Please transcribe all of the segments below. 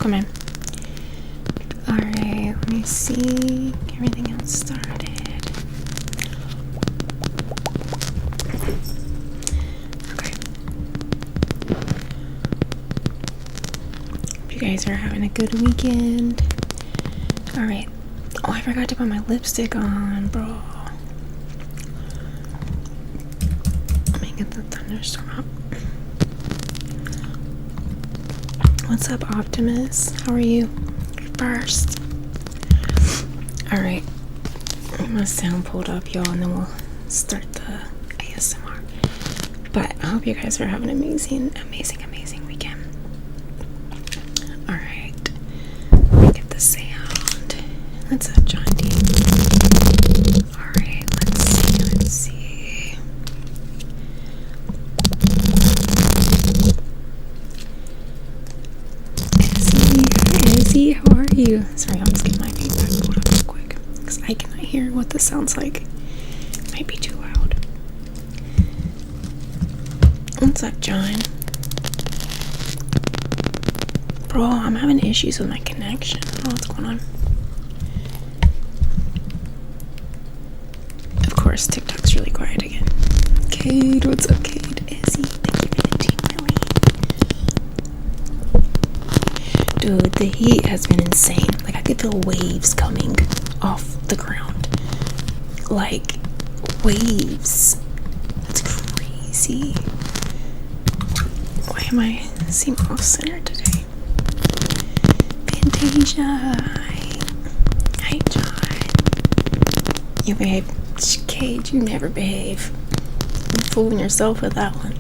welcome in. Alright, let me see. Everything else started. Okay. Hope you guys are having a good weekend. Alright. Oh, I forgot to put my lipstick on, bro. Let me get the thunderstorm up. What's up, Optimus? How are you? First. Alright. Get my sound pulled up, y'all, and then we'll start the ASMR. But I hope you guys are having an amazing weekend. Alright. Let me get the sound. What's up, John D? Alright, let's see. Izzy, how are you? Sorry, I'm just getting my feedback pulled up real quick because I cannot hear what this sounds like. It might be too loud. What's up, John? Bro, I'm having issues with my connection. I don't know what's going on. Of course, TikTok's really quiet again. Cade, what's up, Cade? Izzy, thank you for the team, Millie. Dude, the heat has been insane. Like, I could feel waves coming off the ground. Like, waves. That's crazy. Why am I seem off center today? Fantasia. Hi, John. You behave. Cade, you never behave. You're fooling yourself with that one.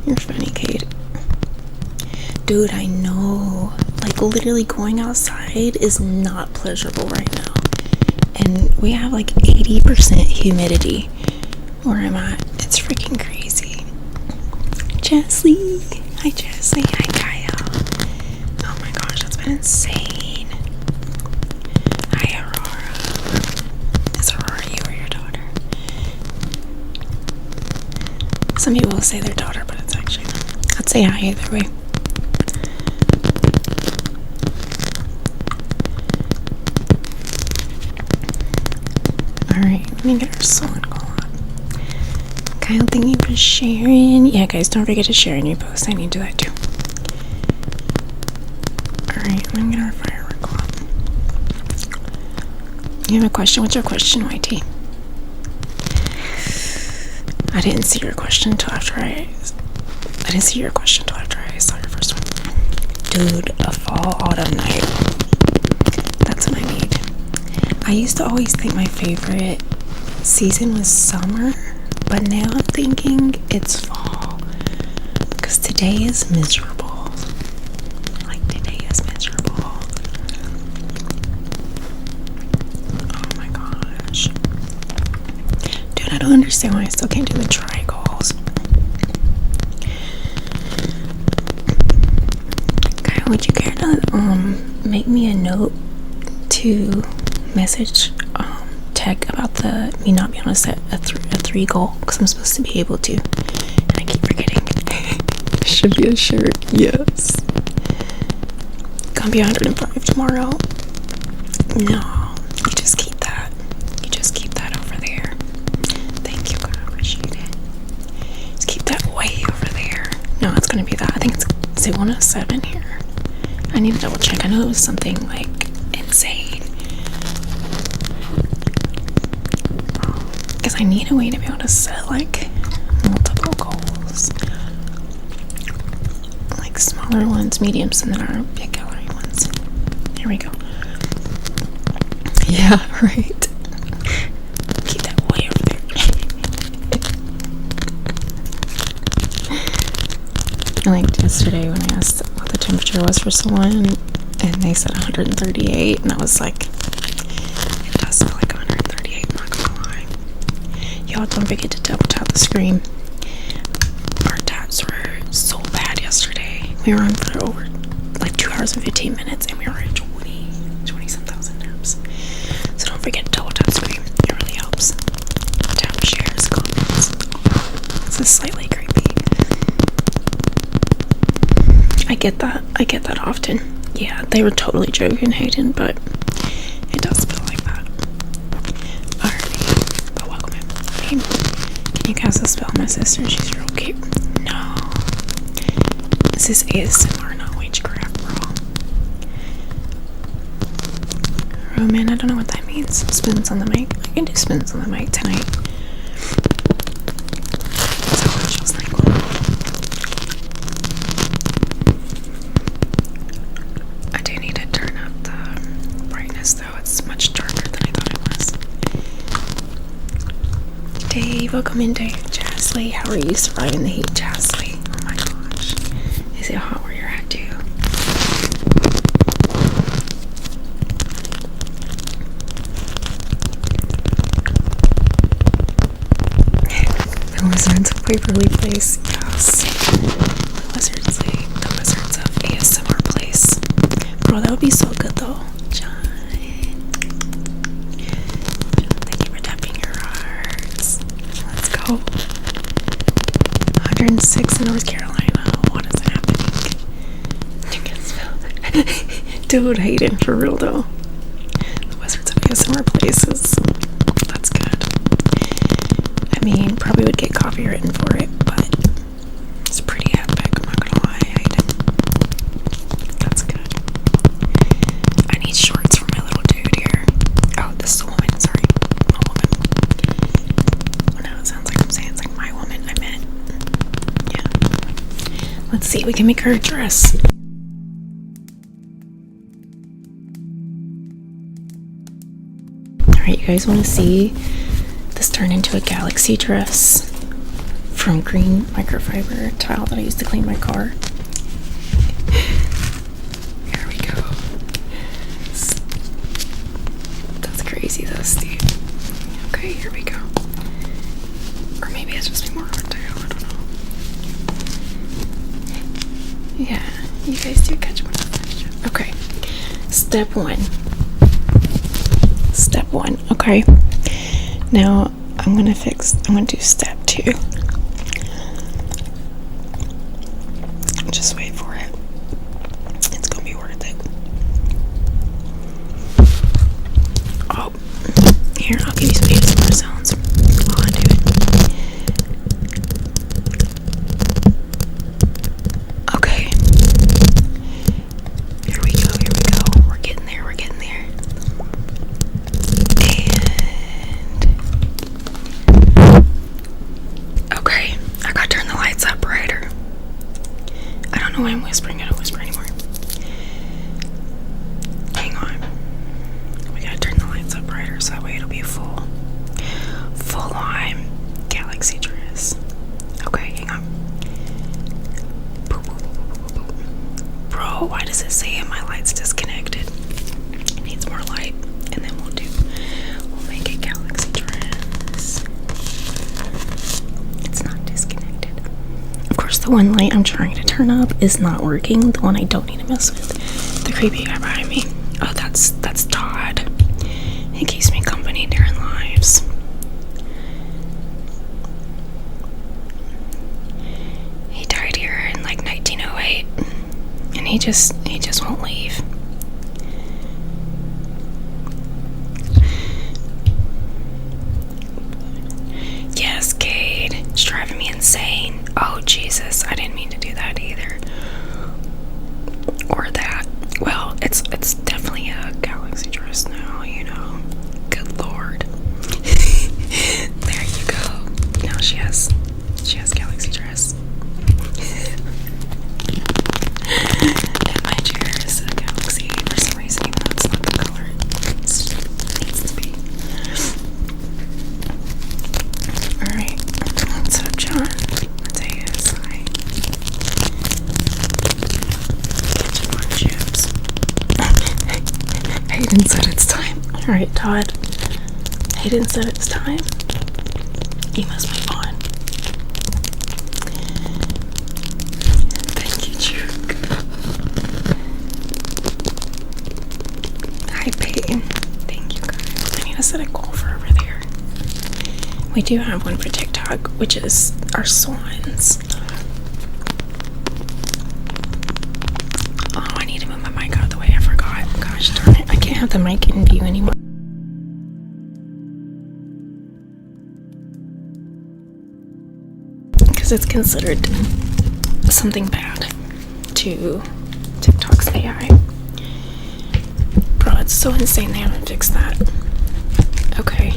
You're funny, Cade. Dude, I know. Like, literally going outside is not pleasurable right now. And we have like 80% humidity where I'm at. It's freaking crazy. Jessie. Hi, Jessie. Hi, Kyle. Oh my gosh, that's been insane. Hi, Aurora. Is Aurora you or your daughter? Some people will say their daughter, but it's actually not. I'd say hi either way. Alright, let me get our song going on. Kyle, thank you for sharing. Yeah, guys, don't forget to share any posts. I need to do that too. Alright, let me get our firework going on. You have a question? What's your question, YT? I didn't see your question until after I saw your first one. Dude, a fall autumn night. That's what I need. I used to always think my favorite season was summer, but now I'm thinking it's fall. Because today is miserable. Like, today is miserable. Oh my gosh. Dude, I don't understand why I still can't do the triangles. Kyle, would you care to make me a note to message Tech about me not being able to set a 3 goal? Because I'm supposed to be able to, and I keep forgetting. Should be a shirt. Yes. Gonna be 105 tomorrow. No, you just keep that. You just keep that over there. Thank you, God, I appreciate it. Just keep that way over there. No, it's gonna be that. I think is it 107 here? I need to double check. I know it was something like insane. Because I need a way to be able to set like multiple goals. Like smaller ones, mediums, and then our big calorie ones. Here we go. Yeah, right. Keep that way over there. Like yesterday when I asked what the temperature was for someone, and they said 138, and I was like, it does feel like 138, I'm not gonna lie. Y'all don't forget to double tap the screen. Our taps were so bad yesterday. We were on for over like 2 hours and 15 minutes, and we were at 20 some thousand taps. So don't forget to double tap the screen. It really helps. Tap, shares, comments. This is slightly creepy. I I get that. I get that often. Yeah, they were totally joking, Hayden, but it does feel like that. Alright, but welcome in. Can you cast a spell on my sister? She's real cute. No. This is ASMR, not witchcraft, bro. Oh man, I don't know what that means. Spins on the mic. I can do spins on the mic tonight. So much feels like. I do need to turn up the brightness though. It's much darker than I thought it was. Dave, welcome in, Dave. Jasley, how are you surviving the heat, Jasley? Oh my gosh. Is it hot where you're at too? The Wizards of Waverly Place, yes. The Wizards of ASMR Place. Bro, that would be so good though. John, thank you for tapping your hearts. Let's go. 106 in North Carolina. What is happening? You can smell it. Dude, Hayden, for real though. The Wizards of ASMR Place is, that's good. I mean, probably would get copywritten for it, but it's pretty epic, I'm not gonna lie. That's good. I need shorts for my little dude here. Oh, this is a woman, sorry. A woman. Oh no, it sounds like I'm saying it's like my woman, I meant. Yeah. Let's see, we can make her a dress. Alright, you guys wanna see this turn into a galaxy dress from green microfiber tile that I used to clean my car? Here we go. That's crazy though, Steve. Okay, here we go. Or maybe it's just more hard tile, I don't know. Yeah, you guys do catch one of the. Okay, step one. Step one, okay. Now I'm gonna do step two. Just wait for it. It's gonna be worth it. Oh, here, I'll give you some ASMR sounds while I do it. Okay. Here we go. We're getting there. Okay, I gotta turn the lights up brighter. I don't know why I'm whispering. I don't whisper anymore. Hang on. We gotta turn the lights up brighter so that way it'll be a full on galaxy dress. Okay, hang on. Bro, why does it say my light's disconnected? It needs more light, and then we'll make a galaxy dress. It's not disconnected. Of course, the one light I'm trying to turn up is not working. The one I don't need to mess with. The creepy guy behind me. Oh, that's Todd. He keeps me company during lives. He died here in like 1908, and he just won't leave. Yes, Cade. It's driving me insane. Oh, Jesus. I didn't mean to do that either. Or that. Well, it's definitely a galaxy dress now, you know. Good Lord. There you go. Now she has galaxy dress. And my chair is a galaxy for some reason, even though it's not the color it needs to be. Alright, what's up, John? Let's say yes, hi. Ketchup on chips. Hayden said it's time. Alright, Todd. Hayden said it's time. You must move on. Thank you, Juke. Hi, Peyton. Thank you, guys. I need to set a goal for over there. We do have one for TikTok, which is our swans. have the mic in view anymore. Because it's considered something bad to TikTok's AI. Bro, it's so insane they haven't fixed that. Okay.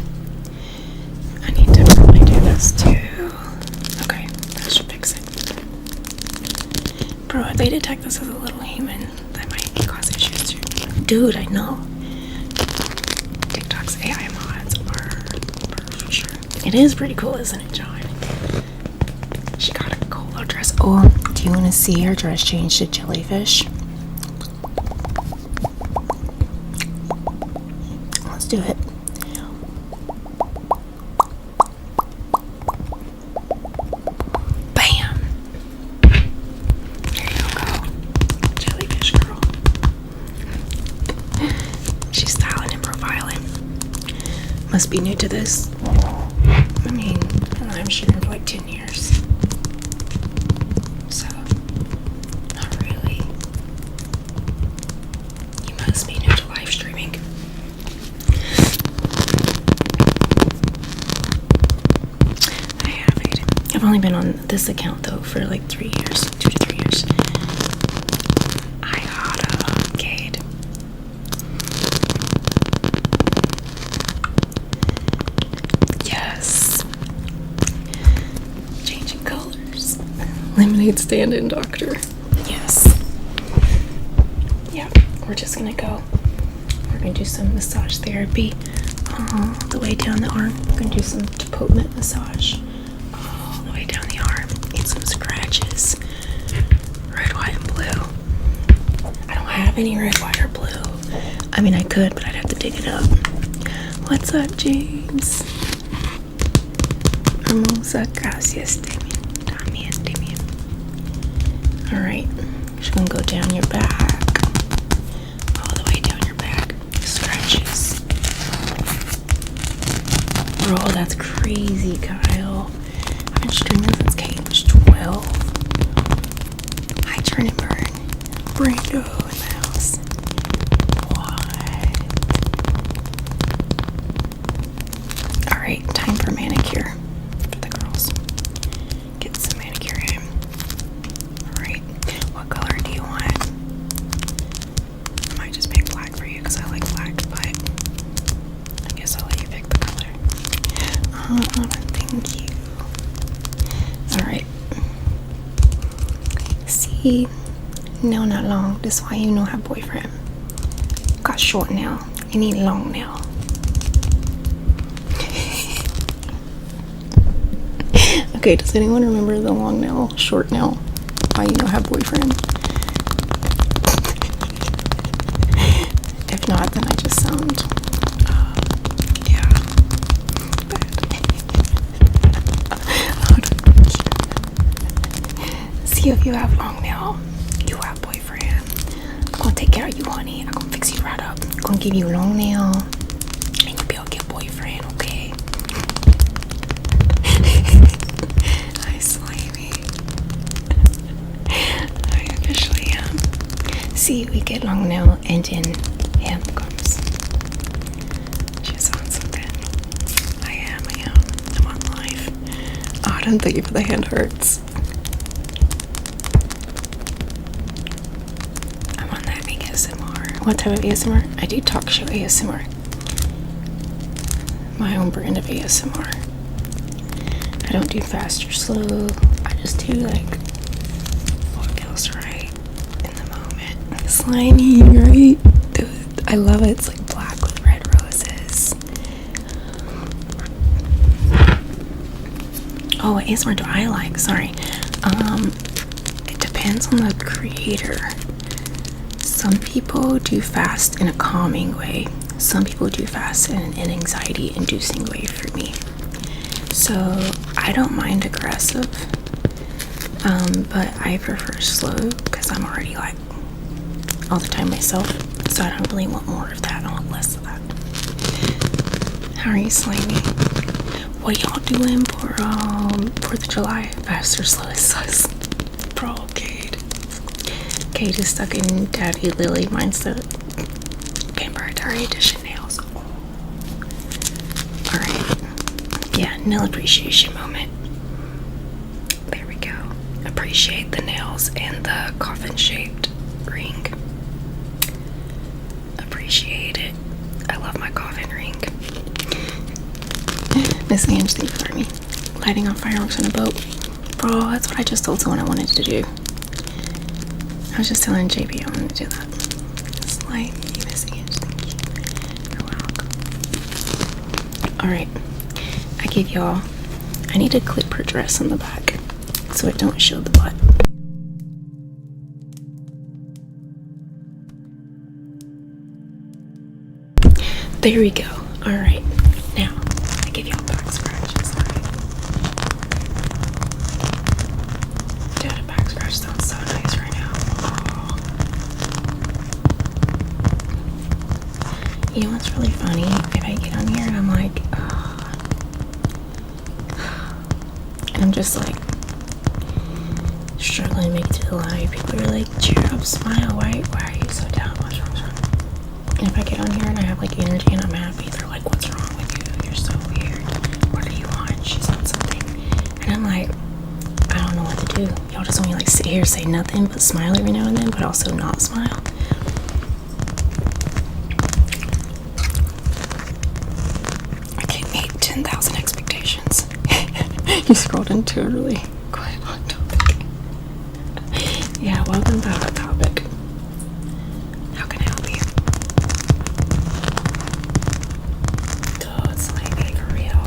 I need to probably do this too. Okay, that should fix it. Bro, if they detect this as a little human, that might cause issues too. Dude, I know. TikTok's AI mods are for sure. It is pretty cool, isn't it, John? She got a cool little dress. Oh, do you want to see her dress change to jellyfish? Let's do it. Bam! There you go. Jellyfish girl. She's styling and profiling. Must be new to this. I mean, I'm shooting for like 10 years. So, not really. You must be new to live streaming. I have it. I've only been on this account though for like 3 years, 2 to 3 years. I got a Cade. Yes. Changing colors. Lemonade stand-in doctor. Yes. Yeah, we're just gonna go. We're gonna do some massage therapy all the way down the arm. We're gonna do some depotement massage all the way down the arm. Get some scratches. Red, white, and blue. I don't have any red, white, or blue. I mean, I could, but I'd have to dig it up. What's up, James? Hermosa, gracias, Damien. Alright, just gonna go down your back. All the way down your back. Scratches. Bro, that's crazy, Kyle. I've been streaming since Kate was 12. Hi, Turn and Burn. Brando in the house. What? Alright, time for manicure. For the girls. Get some manicure in. Alright, what color do you want? I might just pick black for you because I like black, but I guess I'll let you pick the color. Thank you. Alright. See? No, not long. That's why you don't have boyfriend. Got short nail. You need long nail. Okay, does anyone remember the long nail, short nail? Why you don't have boyfriend? If not, then I just sound, yeah, bad. See, if you have long nail, you have boyfriend. I'm gonna take care of you, honey. I'm gonna fix you right up. I'm gonna give you long nail, and you'll be able to get boyfriend, okay? Hi, Slimy. I officially am. See, we get long nail, and then him comes. She's on something. I am. I'm on live. Autumn, thank you for the hand hearts. I'm on that ASMR. What type of ASMR? I do talk show ASMR. My own brand of ASMR. I don't do fast or slow. I just do like what feels right in the moment. Slimy, right? Dude, I love it. It's like black with red roses. Oh, what ASMR do I like? Sorry. It depends on the creator. Some people do fast in a calming way. Some people do fast in an anxiety-inducing way for me. So I don't mind aggressive, but I prefer slow because I'm already like all the time myself. So I don't really want more of that. I want less of that. How are you, Slimy? What y'all doing for 4th of July? Fast or slow is sus. Bro, Cade. Kate is stuck in Daddy Lily mindset. Can't prioritize Cherry edition nails. Oh. Alright. Yeah, nail appreciation moment. There we go. Appreciate the nails and the coffin shaped ring. Appreciate it. I love my coffin ring. Miss Ange, thank you for me. Lighting off fireworks on a boat. Bro, that's what I just told someone I wanted to do. I was just telling JB I wanted to do that. Slide me, Miss Ange, thank you. You're welcome. Alright. I gave y'all, I need to clip her dress on the back so it don't show the butt. There we go. Alright. Now, I give y'all back scratches. Dude, a back scratch sounds so nice right now. Oh. You know what's really funny? If I get on here and I'm like, and I'm just like struggling to make it to the live, people are like, cheer up, smile, why are you so down? What's wrong? And if I get on here and I have like energy and I'm happy, they're like, what's wrong with you? You're so weird. What do you want? She's on something. And I'm like, I don't know what to do. Y'all just want me like sit here, say nothing, but smile every now and then, but also not smile. I can't meet 10,000 expectations. You scrolled into a really quite hot topic. Yeah, welcome to Hot Topic. How can I help you? Oh, it's like for real.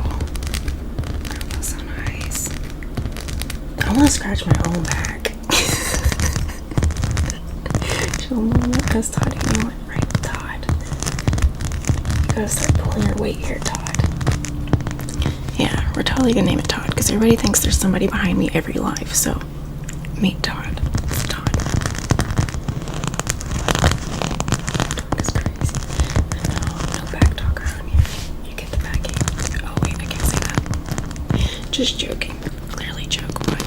That feels so nice. I want to scratch my own back. Show moment as Todd eating went right with Todd. You gotta start pulling your weight here, Todd. Yeah, we're totally gonna name it Todd because everybody thinks there's somebody behind me every live. So, meet Todd. It's Todd. Dog is crazy. No back talk around here. You get the backing. Oh wait, I can't say that. Just joking. Clearly joke, but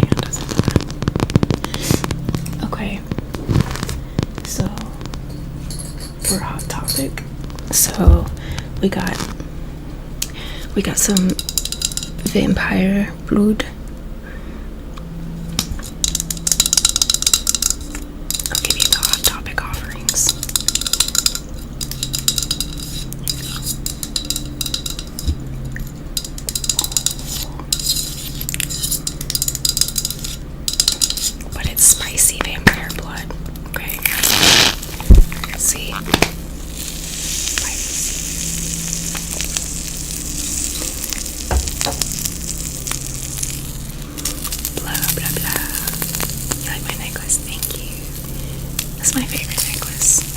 yeah, it doesn't do that. Okay. So, for Hot Topic, so we got some vampire blood. I'll give you the Hot Topic offerings. But it's spicy vampire blood. Okay. See?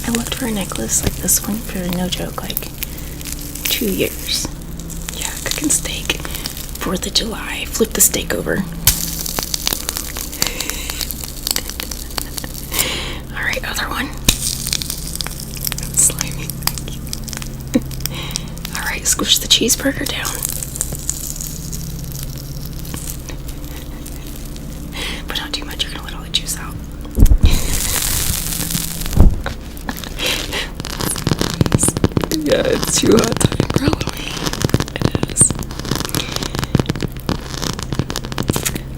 I looked for a necklace like this one for no joke, like 2 years. Yeah, cooking steak, 4th of July, flip the steak over. Alright, other one. Slimy. Alright, squish the cheeseburger down. But not too much, you're gonna let all the juice out. Yeah, it's too hot to grill. It is.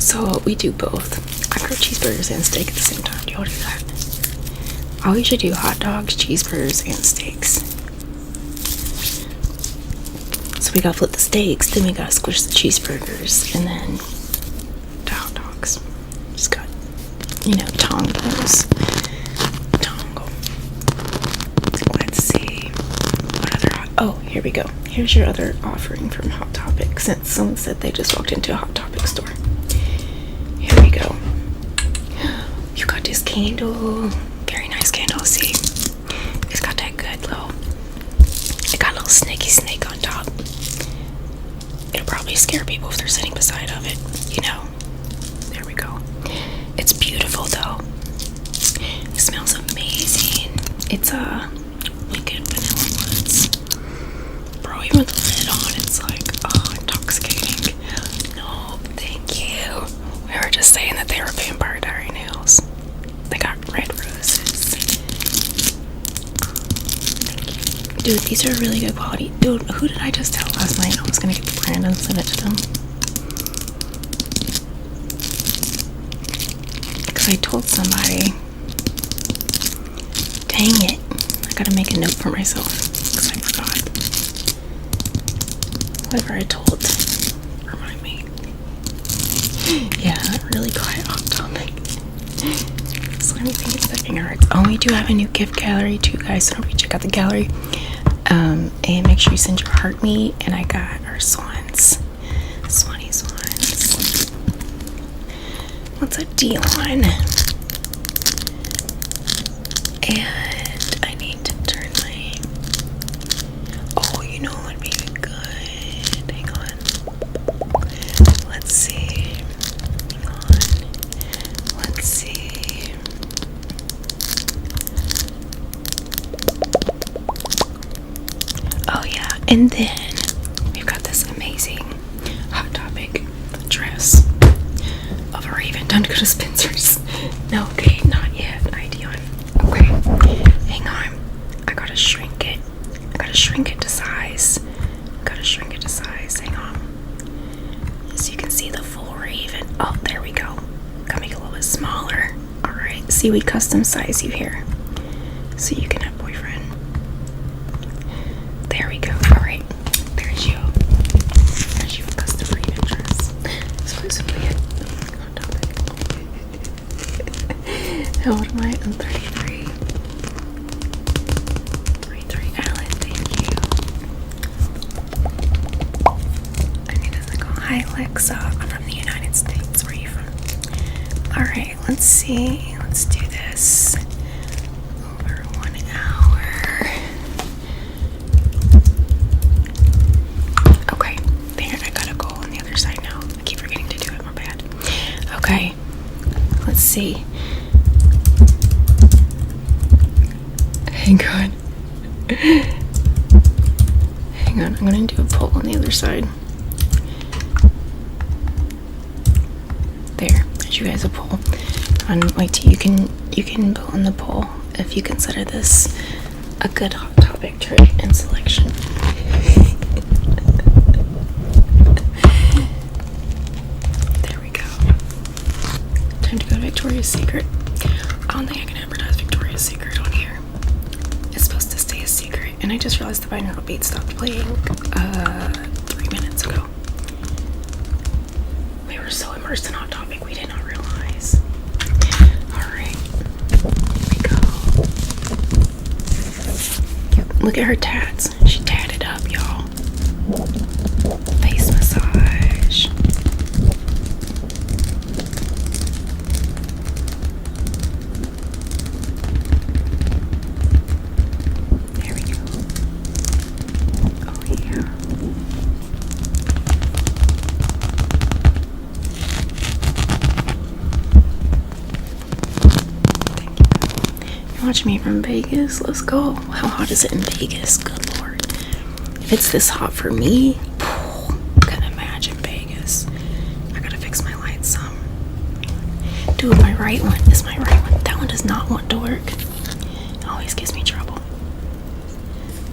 So we do both. I grill cheeseburgers and steak at the same time. Do y'all do that? I usually do hot dogs, cheeseburgers, and steaks. So we gotta flip the steaks, then we gotta squish the cheeseburgers, and then the hot dogs. Just got, tongos. Let's see. Oh, here we go. Here's your other offering from Hot Topic, since someone said they just walked into a Hot Topic store. Here we go. You got this candle. Very nice candle. See? It's got that good little... It got a little snaky snake on top. It'll probably scare people if they're sitting beside of it. There we go. It's beautiful, though. It smells amazing. It's a liquid vanilla woods. Bro, even with the lid on, it's like, intoxicating. No, thank you. We were just saying that they were Vampire Diary nails. They got red roses. Thank Dude, these are really good quality. Dude, who did I just tell last night I was gonna get the brand and send it to them? Because I told somebody. Dang it. I gotta make a note for myself. Because I forgot. Whoever I told. Remind me. Yeah, really quiet off topic. So let me think it's the finger hearts. Oh, we do have a new gift gallery too, guys. So don't forget to check out the gallery. And make sure you send your heart me. And I got our swans. Swanny swans. What's a D on? And I need to turn my. Oh, you know what would be good? Hang on. Let's see. Hang on. Let's see. Oh yeah, and then we've got this amazing Hot Topic dress of a raven. Time to go to Spencer's. No, okay, not yet. Ideon. Okay, hang on. I gotta shrink it. I gotta shrink it to size. Hang on. So you can see the full raven. Oh, there we go. Gotta make it a little bit smaller. Alright, see, we custom size you here. So you can have boyfriend. There we go. Alright. There's you. There's you a custom raven dress. So it's really on topic. How old am I? I'm 33. 33. Alan, thank you. I need to go. Hi Alexa. I'm from the United States. Where are you from? Alright, let's see. Let's do this. Over 1 hour. Okay, there, I gotta go on the other side now. I keep forgetting to do it, my bad. Okay, let's see. Hang on. Hang on, I'm gonna do a poll on the other side. There, there's you guys a poll. On wait till you can vote on the poll if you consider this a good Hot Topic trade and selection. There we go. Time to go to Victoria's Secret. I don't think I can advertise Victoria's Secret on here. It's supposed to stay a secret, and I just realized the binaural beat stopped playing 3 minutes ago. We were so immersed in Hot Topic, we did not realize. Alright, here we go. Yep, look at her tats. She tatted up, y'all. Face massage. There we go. Oh yeah. Watch me from Vegas. Let's go. How hot is it in Vegas? Good lord. If it's this hot for me, couldn't imagine Vegas. I gotta fix my lights some. Dude, my right one is my right one. That one does not want to work. It always gives me trouble.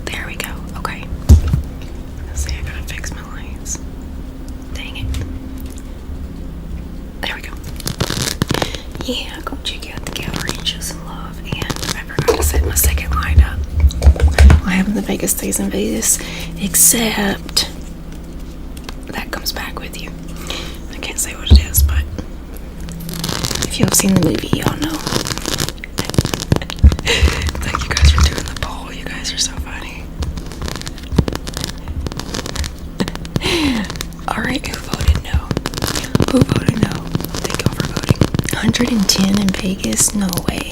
There we go. Okay. Let's see, I gotta fix my lights. Dang it. There we go. Yeah, go check out the gallery and show some love. And I forgot to set my second line up. I have the Vegas stays in Vegas, except that comes back with you. I can't say what it is, but if you have seen the movie, y'all know. Thank you guys for doing the poll. You guys are so funny. Alright, who voted no? Who voted no? Thank you all for voting. 110 in Vegas? No way.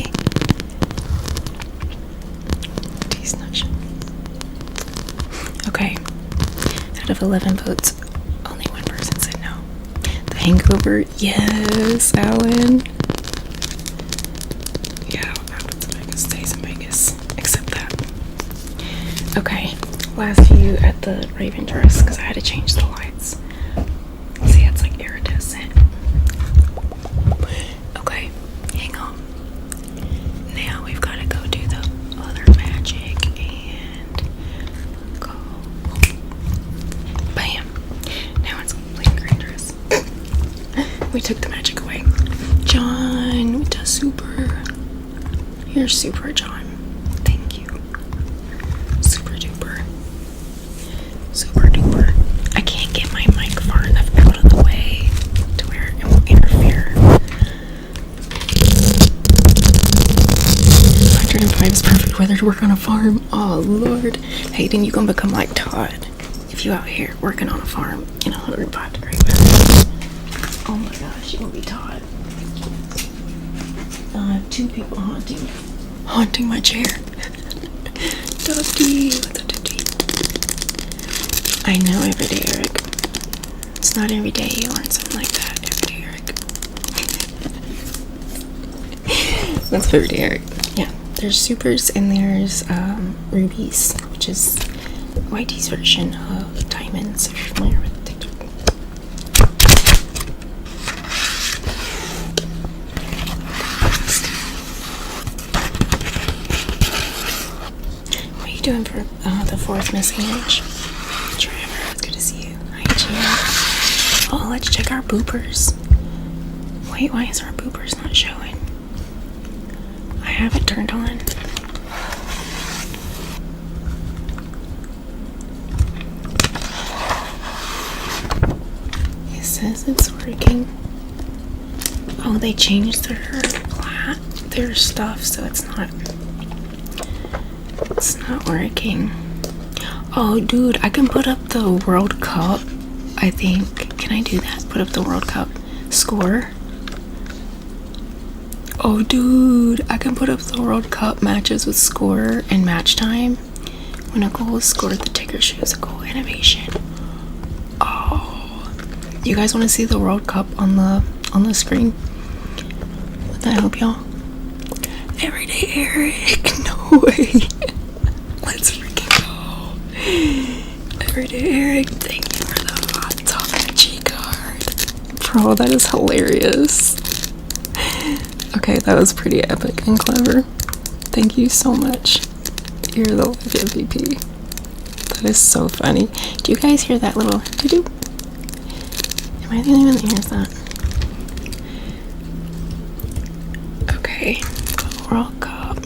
He's not sure. Okay. Out of 11 votes, only one person said no. The Hangover? Yes, Alan. Yeah, what happens in Vegas stays in Vegas. Except that. Okay. Last view at the Raven dress, because I had to change the lights. See, it's like iridescent. Okay, hang on. Now we've got to go do the other magic, and We took the magic away. John, with the super. You're super, John. Thank you. Super duper. Super duper. I can't get my mic far enough out of the way to where it won't interfere. 105 is perfect weather to work on a farm. Oh, Lord. Hayden, you gonna become like Todd if you out here working on a farm in 105-degree weather. Oh my gosh, you gonna be Todd. I have 2 people haunting my chair. Dusty, what's up, Dusty? I know, everyday Eric. It's not every day you learn something like that, everyday Eric. That's everyday Eric. Yeah, there's supers and there's rubies, which is YT's version of diamonds, if you're familiar with TikTok. What are you doing for the 4th missing inch? Trevor, it's good to see you. Hi, Gina. Oh, let's check our boopers. Wait, why is our boopers not showing? I have it turned on. It says it's working. Oh, they changed their stuff, so it's not working. Oh, dude, I can put up the World Cup, I think. Can I do that? Put up the World Cup score? Oh, dude, I can put up the World Cup matches with score and match time. When a goal is scored, the ticker shows a goal animation. Oh, you guys want to see the World Cup on the screen? Would that help y'all? Everyday Eric, no way. Let's freaking go. Everyday Eric, thank you for the hot topic G card. Bro, that is hilarious. Okay, that was pretty epic and clever. Thank you so much. You're the live MVP. That is so funny. Do you guys hear that little doo-doo? Am I the only one that hears that? Okay, World Cup.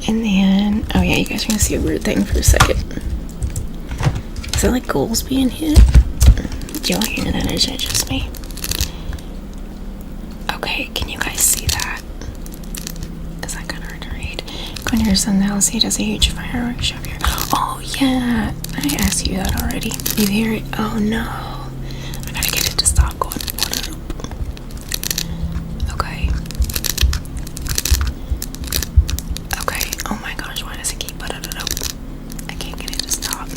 And then, oh yeah, you guys are gonna see a weird thing for a second. Is that like goals being hit? Do y'all hear that, or is it just me? Okay, can you guys see that? Is that kind of hard to read? Go near your son now, see, does a huge fireworks show here. Oh yeah, I asked you that already. You hear it? Oh no. I gotta get it to stop going. Okay. Okay, oh my gosh, why does it keep putting it up? I can't get it to stop.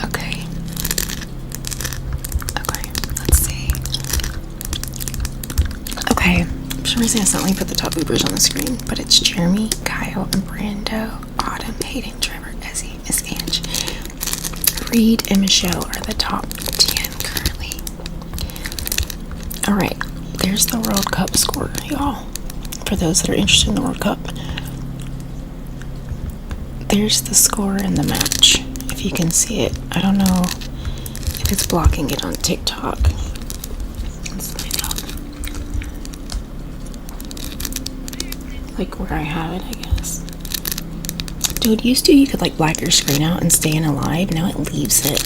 Okay. Okay, let's see. Okay, for some reason I suddenly put the top boopers on the screen, but it's Jeremy, Kyle, and Brando, Autumn, Hayden, Trevor, Ezzy, Miss Ange, Reed, and Michelle are the top 10 currently. Alright, there's the World Cup score, y'all. For those that are interested in the World Cup, there's the score in the match. If you can see it, I don't know if it's blocking it on TikTok. Let's find out. Like where I have it, I guess. Dude, used to you could like black your screen out and stay in a live. Now it leaves it.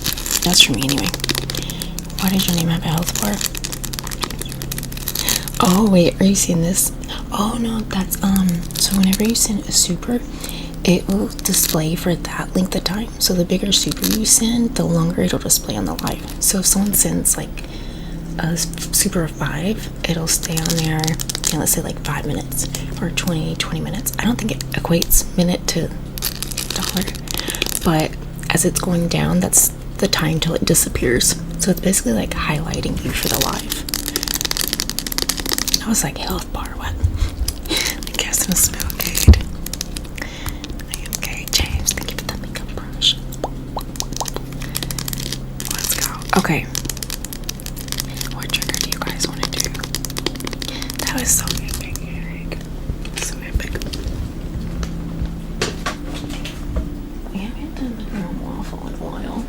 That's for me anyway. Why did your name have a health bar? Oh wait, are you seeing this? Oh no, that's so whenever you send a super, it will display for that length of time. So the bigger super you send, the longer it'll display on the live. So if someone sends like a super of 5, it'll stay on there, let's say like 5 minutes or 20 minutes. I don't think it equates minute to dollar, but as it's going down, that's the time till it disappears. So it's basically like highlighting you for the live. I was like, health bar, what? I guess it'll smell good. Okay, James, thank you for the makeup brush. Let's go. Okay. What trigger do you guys want to do? That was so epic, Eric. So epic. We haven't done the brown waffle in a while.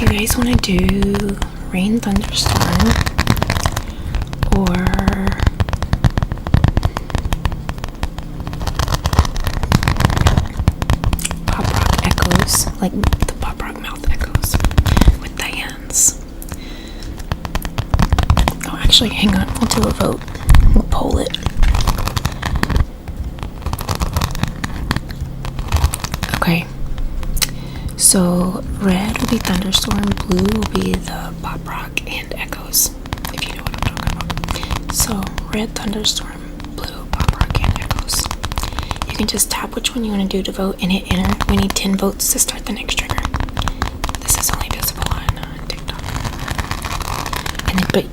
you guys want to do rain, thunderstorm, or pop rock echoes, like the pop rock mouth echoes with the hands? Oh, actually, hang on, we'll do a vote. We'll poll it. Okay. So red will be thunderstorm, blue will be the pop rock and echoes, if you know what I'm talking about. So red, thunderstorm, blue, pop rock, and echoes. You can just tap which one you want to do to vote and hit enter. We need 10 votes to start the next trigger. This is only visible on TikTok. And then, but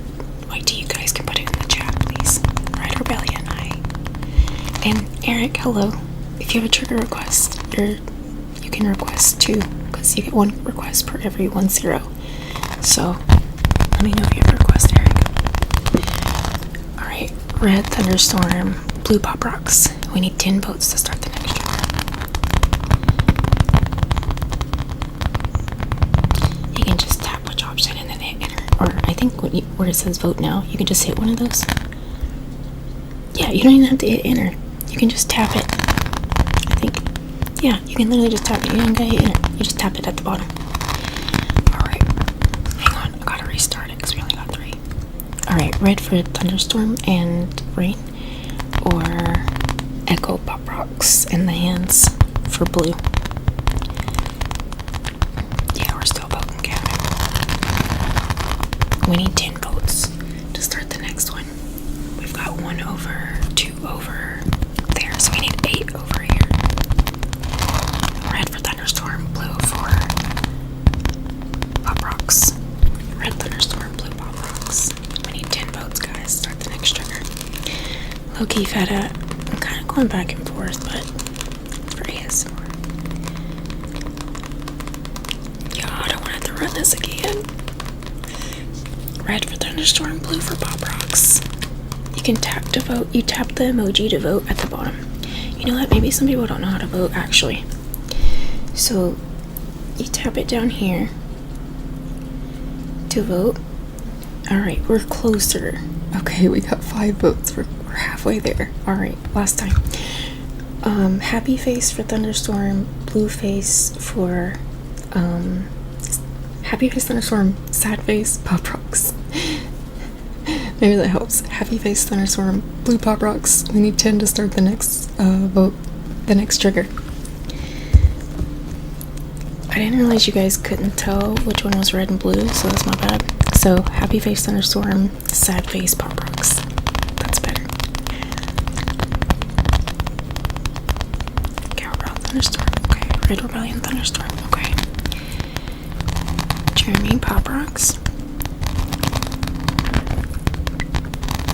wait till you guys can put it in the chat, please. Red Rebellion, hi. And Eric, hello. If you have a trigger request, you can request 2, because you get 1 request per every 1 0. So let me know if you have a request, Eric. Alright, red, thunderstorm, blue, pop rocks. We need 10 votes to start the next trigger. You can just tap which option and then hit enter. Or I think where it says vote now, you can just hit one of those. Yeah, you don't even have to hit enter. You can just tap it. I think. Yeah, you can literally just tap it. You don't gotta hit enter. You just tap it at the bottom. Alright. Hang on, I gotta restart it because we only got 3. Alright, red for thunderstorm and rain. Or echo, pop rocks, and the hands for blue. Yeah, we're still voting, Gavin. We need 10 votes to start the next one. We've got 1 over, 2 over there, so we need 8 over here. Red for thunderstorm, blue for pop rocks. Red, thunderstorm, blue, pop rocks. We need 10 votes, guys. Start the next trigger. Low-key feta. I'm kind of going back and forth, but for ASMR. Yo, I don't want to have to run this again. Red for thunderstorm, blue for pop rocks. You can tap to vote. You tap the emoji to vote at the bottom. You know what? Maybe some people don't know how to vote, actually. So you tap it down here to vote. Alright, we're closer. Okay, we got 5 votes. We're halfway there. Alright, last time. Happy face for thunderstorm, blue face for happy face, thunderstorm, sad face, pop rocks. Maybe that helps. Happy face, thunderstorm, blue, pop rocks. We need 10 to start the next vote, the next trigger. I didn't realize you guys couldn't tell which one was red and blue, so that's my bad. So happy face, thunderstorm, sad face, pop rocks. That's better. Cowbell, thunderstorm. Okay. Red Rebellion, thunderstorm. Okay. Jeremy, pop rocks.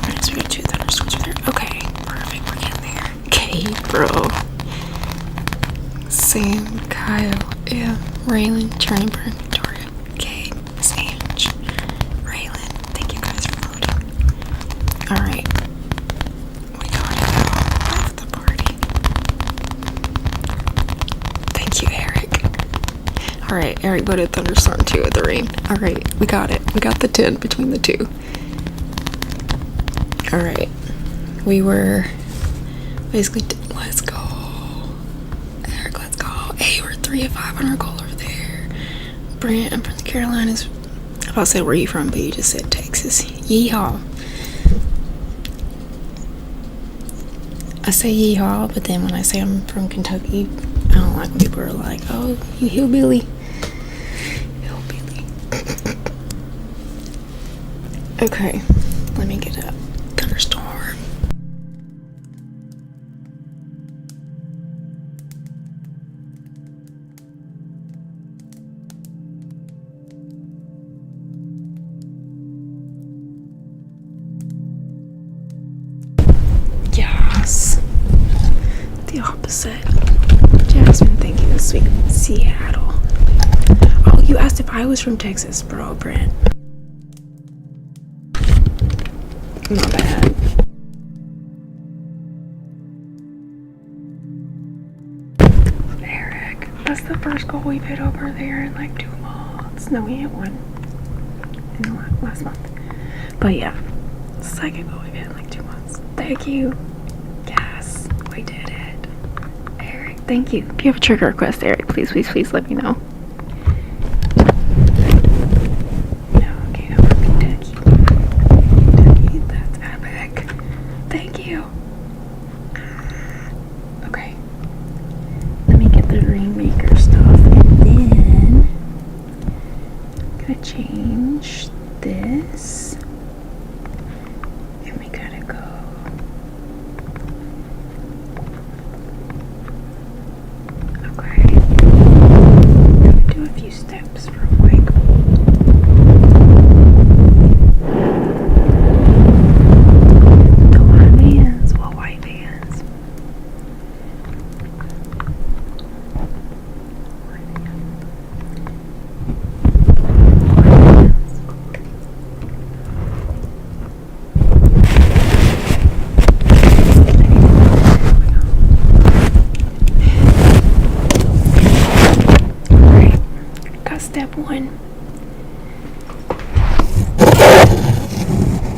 Alright, so we got 2 thunderstorms right there. Okay, perfect. We're getting there. Okay, bro. Sam, Kyle, yeah, Raylan, Chernyburn, Victoria, Kate, Sanj, Raylan. Thank you guys for voting. Alright. We got it all off the party. Thank you, Eric. Alright, Eric voted thunderstorm too at the rain. Alright, we got it. We got the 10 between the 2. Alright. We were basically let's go. Eric, let's go. Hey, we're 3 of 5 on our goal over there. Brent, I'm from the Carolinas. I about to say where you from, but you just said Texas. Yeehaw. I say yeehaw, but then when I say I'm from Kentucky, I don't like when people are like, oh, you hillbilly. Hillbilly. Okay, let me get up. Thunderstorm. Yes. The opposite. Jasmine, thank you. Sweet Seattle. Oh, you asked if I was from Texas, bro, Brent. My bad. Eric, that's the first goal we've hit over there in like 2 months. Snowy hit one in the last month. But yeah, second go again in like 2 months. Thank you. Yes, we did it. Eric, thank you. If you have a trigger request, Eric, please let me know. No, okay, no, Kentucky. Kentucky, that's epic. Thank you. Okay. Let me get the Rainmaker stuff, and then I'm gonna change this, and we gotta go. Okay. Do a few steps real quick. A lot of bands, well, white bands. Alright, got step one.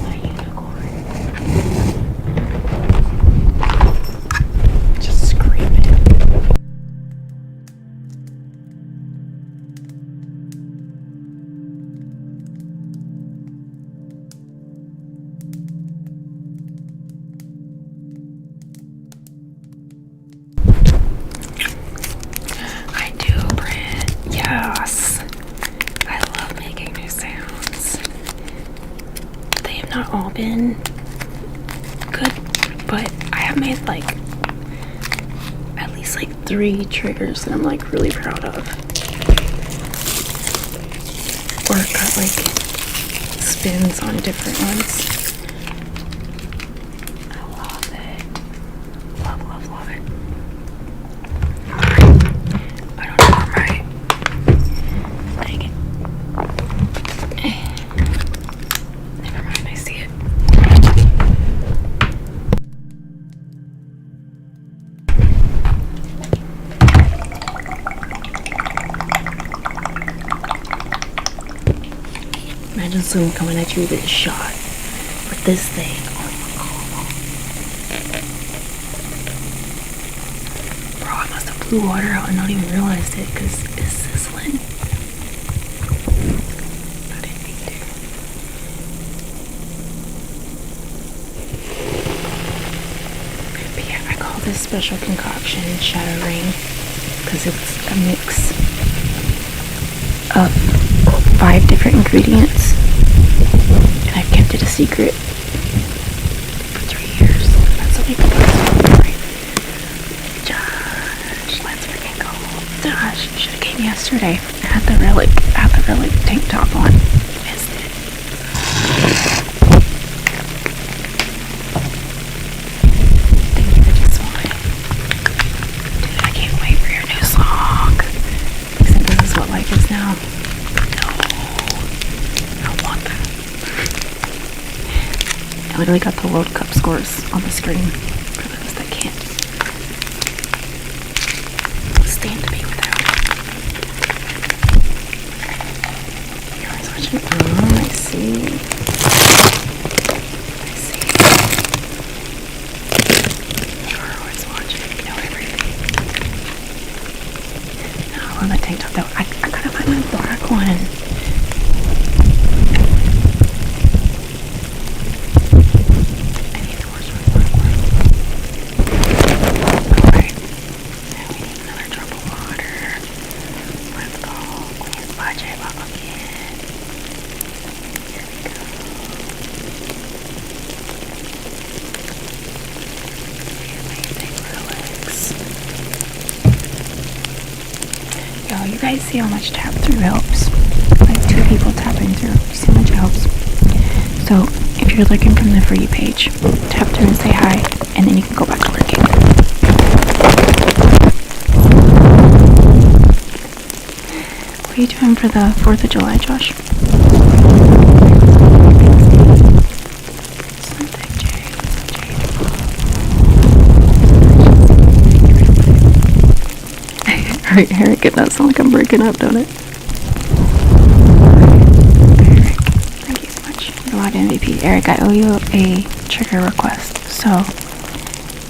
My unicorn. Just screaming. I do, Brent. Yes. I love making new sounds. They have not all been good, but I have made like at least like 3 triggers that I'm like really proud of. Or got like spins on different ones. I love it. Love it. Alright. I don't know where my... Dang it. Never mind, I see it. Imagine someone coming at you with a shot. With this thing. Bro, I must have blew water out and not even realized it because it's sizzling. I didn't mean to. But yeah, I call this special concoction Shadow Ring because it's a mix of 5 different ingredients, and I've kept it a secret for 3 years. That's so people right. Josh, let's freaking go. Josh, you should have came yesterday. I had the relic tank top on. Missed it. Thank you for just one. Dude, I can't wait for your new song. Isn't this what life is now? I literally got the World Cup scores on the screen for those that can't stand to be without. You're always watching. Oh, I see. You're always watching. You know everything. No, I love that tank top though. I gotta find my black one. You guys see how much tap through helps? Like 2 people tapping through. You see how much it helps? So if you're looking from the free page, tap through and say hi, and then you can go back to lurking. What are you doing for the 4th of July, Josh? Eric, it does sound like I'm breaking up, don't it? MVP. Eric, I owe you a trigger request. So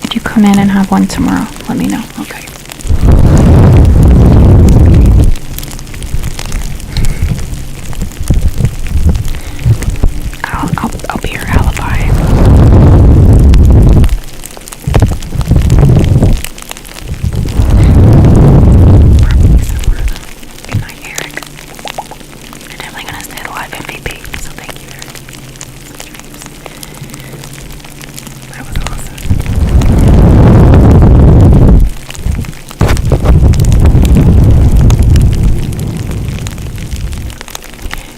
if you come in and have one tomorrow, let me know. Okay. I'll be your alibi. Probably similar though. Good night, Eric. You're definitely gonna stay alive, MVP. So thank you, Eric. That was awesome.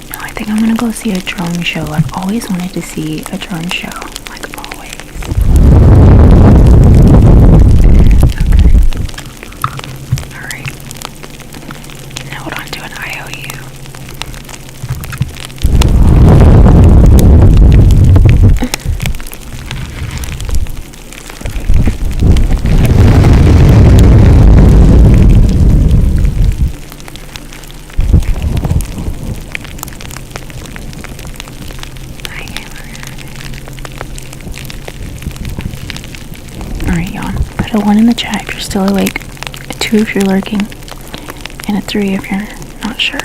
No, I think I'm gonna go see a drone show. I've always wanted to see a drone show. Like always. Okay. Alright. Now hold on to an IOU. Alright, y'all. Put a 1 in the chat if you're still awake, a 2 if you're lurking, and a 3 if you're not sure.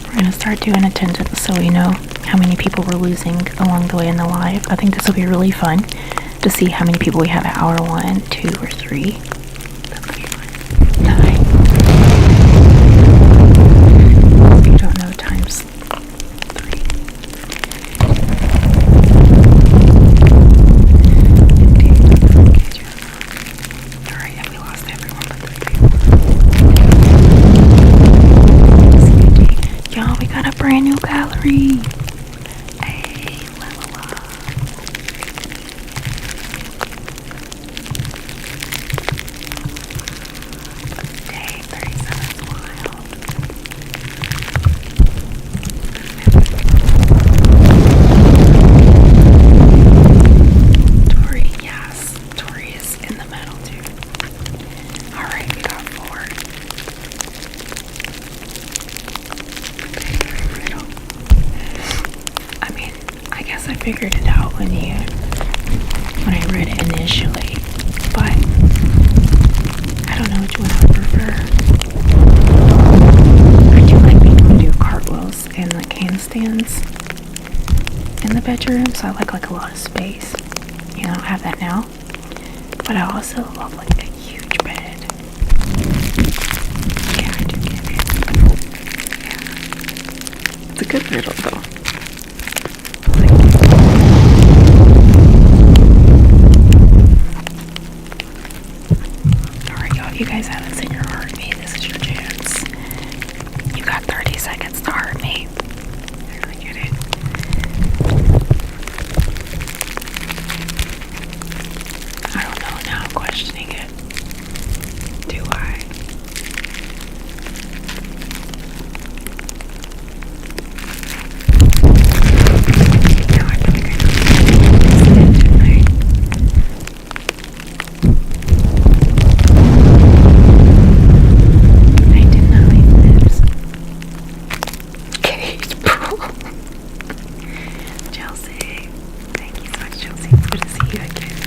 We're gonna start doing attendance so we know how many people we're losing along the way in the live. I think this will be really fun to see how many people we have at hour 1, 2, or 3. That's gonna be fun. 9. If you don't know, times 3. 15. Alright, yeah, we lost everyone but 3 people. Y'all, we got a brand new gallery. Hey, level up. Day 37 is wild. Tori, yes. Tori is in the middle too. Alright, we got 4. I mean, I guess I figured it out when I read it initially, but I don't know which one I would prefer. I do like people who do cartwheels and like handstands in the bedroom, so I like a lot of space. You know, I don't have that now, but I also love like a huge bed. Yeah, I do get it. Yeah. It's a good riddle though. Alright, y'all, if you guys haven't seen your heartbeat, this is your chance. You got 30 seconds to heart me. I really get it. I don't know, now I'm questioning it. Do I? No, I feel like I did, didn't I? I did not leave lips. Cage pool. Chelsea. Thank you so much, Chelsea. It's good to see you again.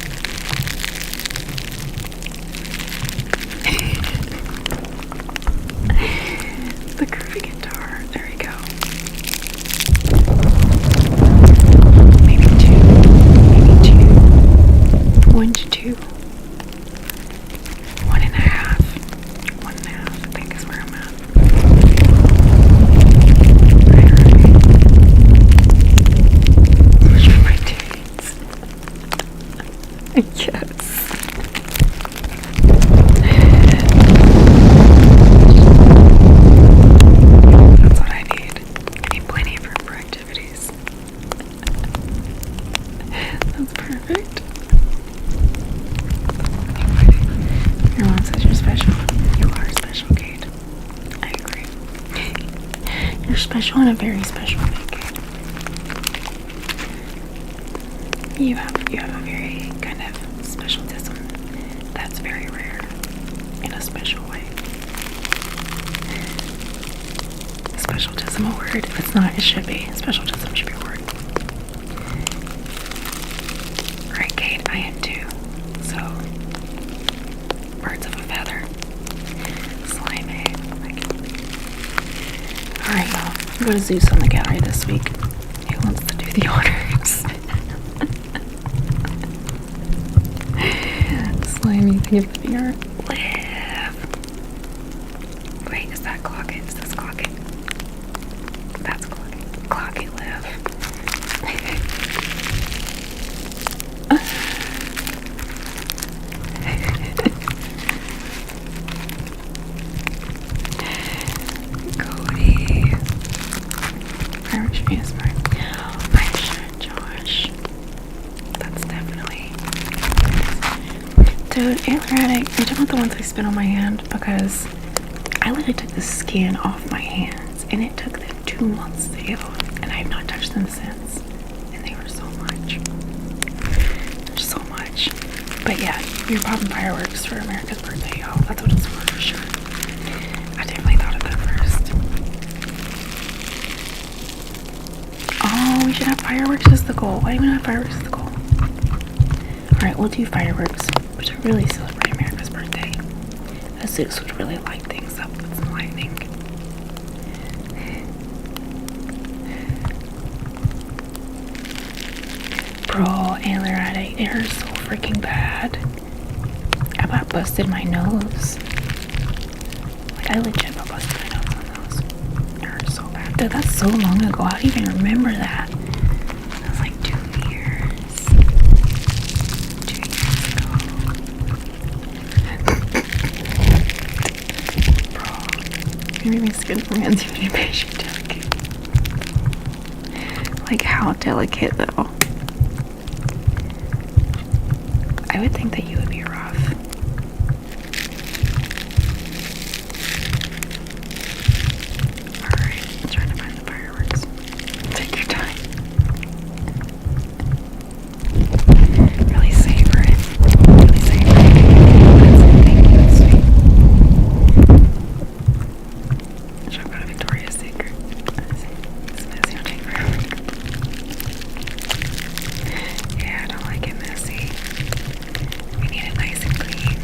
The groovy guitar. There we go. Maybe 2. Maybe 2. 1 to 2. 1.5. 1.5, I think is where I'm at. Which are my dates? Yes. That's what I need. I need plenty of room for activities. That's perfect. Your mom says you're special. You are special, Kate. I agree. You're special in a very special way, Kate. You have a very kind of specialtism that's very rare in us special way. Specialtism a word? If it's not, it should be. Specialtism should be a word. Alright, Kate, I am too. So, birds of a feather. Slimy. Alright, y'all. I'm going to Zeus on the gallery this week. Who wants to do the honors? Slimy, think of the finger. Live. Wait, is that clock it? Is this clock it? That's clock it. Clock it, live. Cody. Irish ASMR. I should, Josh. That's definitely. Dude, Atlantic, I'm talking about the ones I spit on my hand because I literally took the skin off my hands and it took them 2 months to heal and I have not touched them since. And they were so much. So much. But yeah, you're popping fireworks for America's birthday, y'all. That's what it's for sure. I definitely thought of that first. Oh, we should have fireworks as the goal. Why do we not have fireworks as the goal? Alright, we'll do fireworks, which are really celebrate America's birthday. Zeus would really light things up with some lightning. Bro, antler, they hurt so freaking bad. I about busted my nose. Like, I legit about busted my nose on those. It hurt so bad. Dude, that's so long ago. How do you even remember that? That was like 2 years. 2 years ago. Bro, you made me skin from hands even patient delicate. Like, how delicate though? I would think that you would be rough. Alright, I'm trying to find the fireworks. Take your time. Really savor it. Really savor it. Thank you, that's sweet. Should I go to Victoria's Secret? It's messy, I'll take forever. Yeah, I don't like it messy. We need it nice and clean.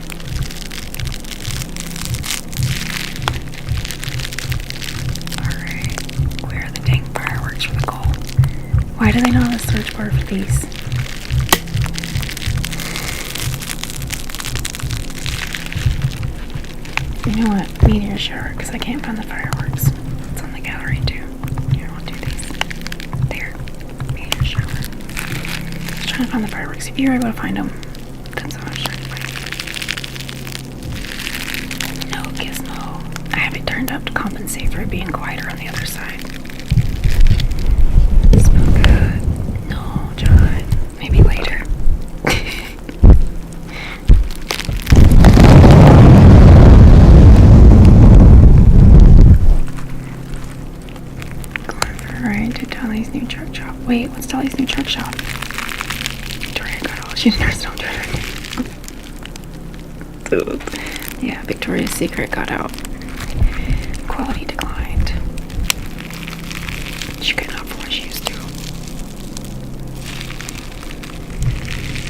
Alright, where are the dang fireworks for the goal? Why do they not have a search bar for these? You know what? Meteor shower, because I can't find the fireworks. It's on the gallery too. Here, I'll do these. There. Meteor shower. I was trying to find the fireworks. If you're able to find them, that's how I was trying to find them. No, Gizmo. I have it turned up to compensate for it being quieter on the other side. Smell good. No, John. Maybe later. Alright, to Dolly's new truck shop. Wait, what's Dolly's new truck shop? Victoria got all she's nursed on Dude. Yeah, Victoria's Secret got out. Quality declined. She couldn't afford what she used to.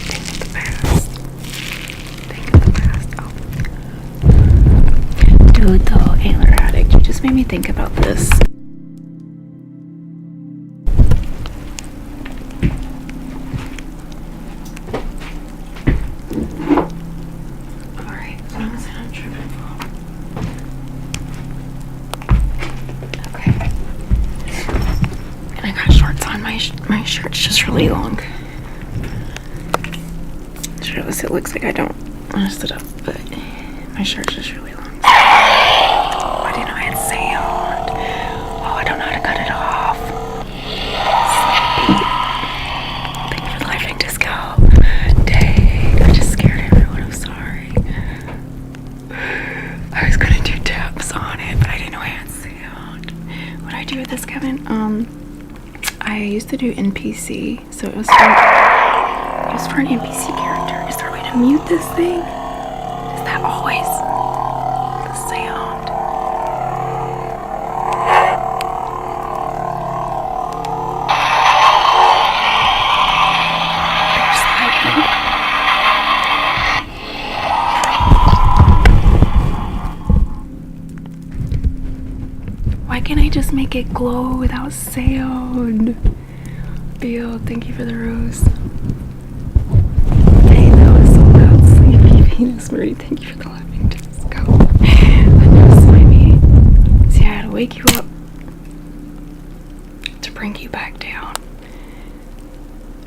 Think of the past. Think of the past. Oh. Dude, though, Antler Addict, you just made me think about this. My shirt's just really long. It looks like I don't mess it up, but my shirt's just really long. Oh, I didn't know I had sound. Oh, I don't know how to cut it off. Sleepy. Thank you for the life disco. Dang, I just scared everyone. I'm sorry. I was gonna do taps on it, but I didn't know I had sound. What do I do with this, Kevin? I used to do NPC, so it was for an NPC character. Is there a way to mute this thing? Is that always? make it glow without sound. Bill, thank you for the rose. Hey, that was so loud. Sleepy Venus Marie, thank you for the laughing disco. I know, slimy. See, I had to wake you up to bring you back down.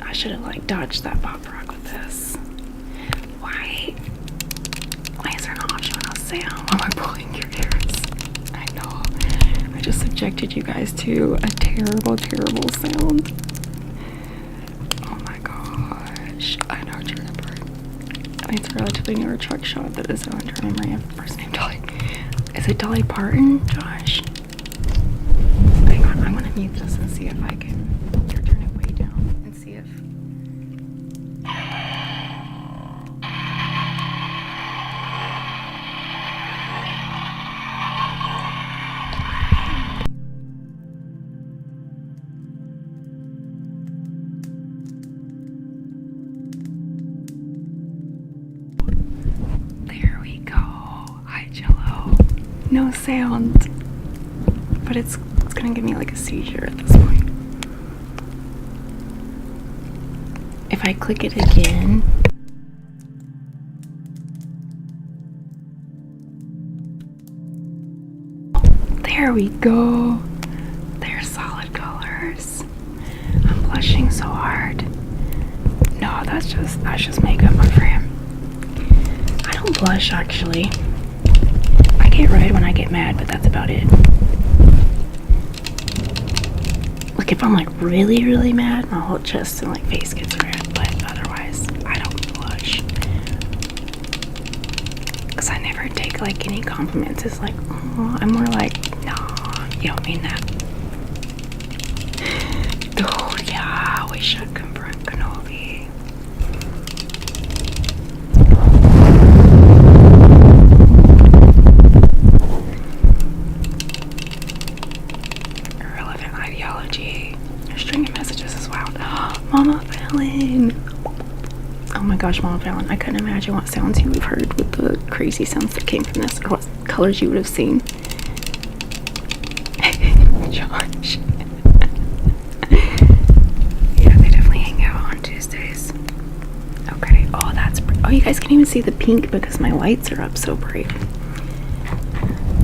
I should have like dodged that pop rock with this. Why is there an option without sound? Why am I pulling your ears? I know. I just subjected you guys to a terrible, terrible sound. Oh my gosh. I know what you're remembering. It's a relatively newer truck shot that is under memory of first name Dolly. Is it Dolly Parton, Josh? Hang on, I'm gonna mute this and see if I can turn it way down and see if. There we go. Hi, Jello. No sound, but it's gonna give me like a seizure at this point. If I click it again, there we go. They're solid colors. I'm blushing so hard. No, that's just makeup, my friend. I don't blush actually. I get red when I get mad, but that's about it. Like if I'm like really, really mad, my whole chest and like face gets red, but otherwise I don't blush. Cause I never take like any compliments. It's like, oh, I'm more like, no, you don't mean that. Oh yeah, we should confront Kenobi. Irrelevant ideology. Your string of messages is wild. Mama Fallon. Oh my gosh, Mama Fallon. I couldn't imagine what sounds you would have heard with the crazy sounds that came from this, or what colors you would have seen. Josh. Yeah, they definitely hang out on Tuesdays. Okay. Oh, that's oh, you guys can even see the pink because my lights are up so bright.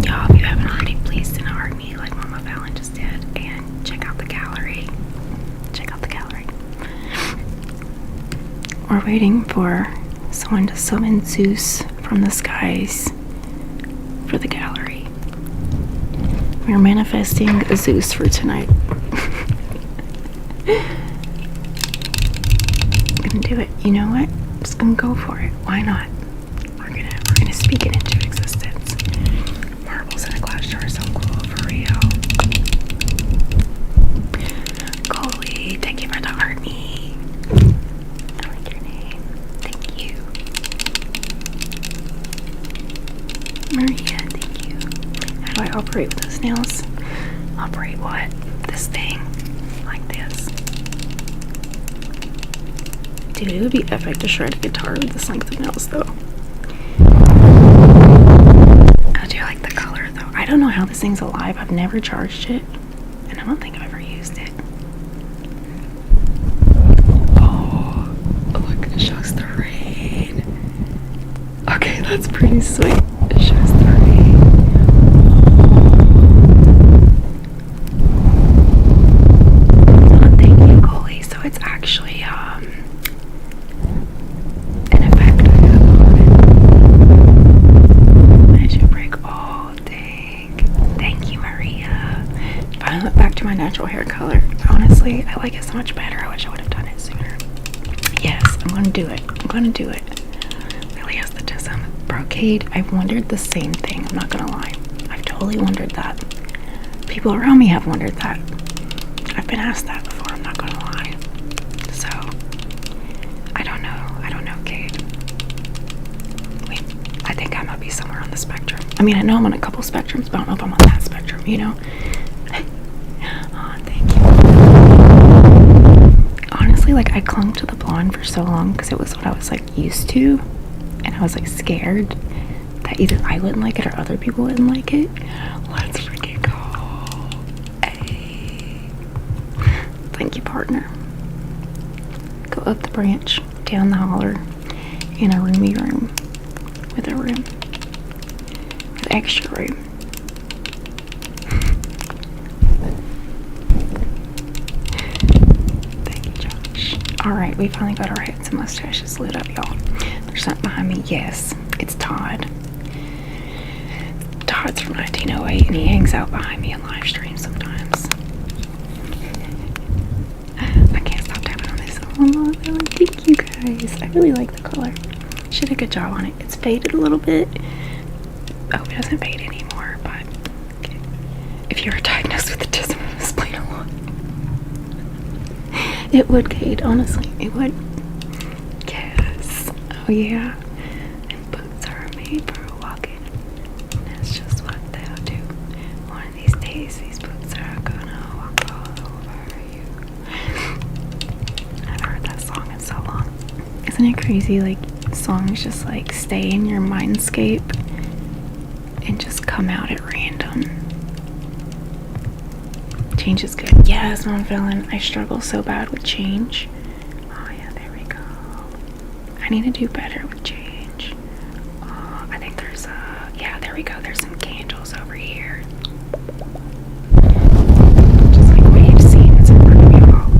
Y'all, if you haven't already, please do not hurt me like Mama Fallon just did, and check out the gallery. Check out the gallery. We're waiting for someone to summon Zeus from the skies for the gallery. We're manifesting a Zeus for tonight. I'm gonna do it. You know what? I'm just gonna go for it. Why not? We're gonna speak it into existence. Marbles in a glass jar are so cool, for real. Coley, thank you for the heart me. I like your name. Thank you. Maria, thank you. How do I operate with those nails? Operate what? This thing. Like this. Dude, it would be epic to shred a guitar with this length of nails, though. I do like the color, though. I don't know how this thing's alive. I've never charged it, and I don't think I've ever used it. Oh, look, it shows the rain. Okay, that's pretty sweet. It shows the rain. Oh, thank you, Coley. So it's actually, an effect I have on it. I should break. Oh, dang. Thank you, Maria. Finally went back to my natural hair color. Honestly, I like it so much better. I wish I would have done it sooner. Yes, I'm gonna do it. I'm gonna do it. Really aestheticism. Brocade, I've wondered the same thing. I'm not gonna lie. I've totally wondered that. People around me have wondered that. I've been asked that before. I'm not gonna lie. So, I don't know, Kate. Wait, I think I might be somewhere on the spectrum. I mean, I know I'm on a couple spectrums, but I don't know if I'm on that spectrum, you know? Oh, thank you. Honestly, like, I clung to the blonde for so long because it was what I was, like, used to. And I was, like, scared that either I wouldn't like it or other people wouldn't like it. Let's freaking go. Hey. Thank you, partner. Go up the branch, down the holler, in a roomy room. With a room. With extra room. Thank you, Josh. Alright, we finally got our heads and mustaches lit up, y'all. There's something behind me. Yes, it's Todd. Todd's from 1908, and he hangs out behind me in live streams sometimes. I can't stop tapping on this. Oh, Lord, thank you guys. I really like the color. She did a good job on it. It's faded a little bit. I hope it doesn't fade anymore, but if you're diagnosed with autism, it explain a lot. It would, Kate, honestly. It would. Yes. Oh, yeah. And boots are made for walking. That's just what they'll do. One of these days, these boots are gonna walk all over you. I haven't heard that song in so long. Isn't it crazy? Like, songs just like stay in your mindscape and just come out at random. Change is good. Yes, Mom Felon. I struggle so bad with change. Oh yeah, there we go. I need to do better with change. I think there's yeah, there we go. There's some candles over here. Just like wave scenes in front of you all.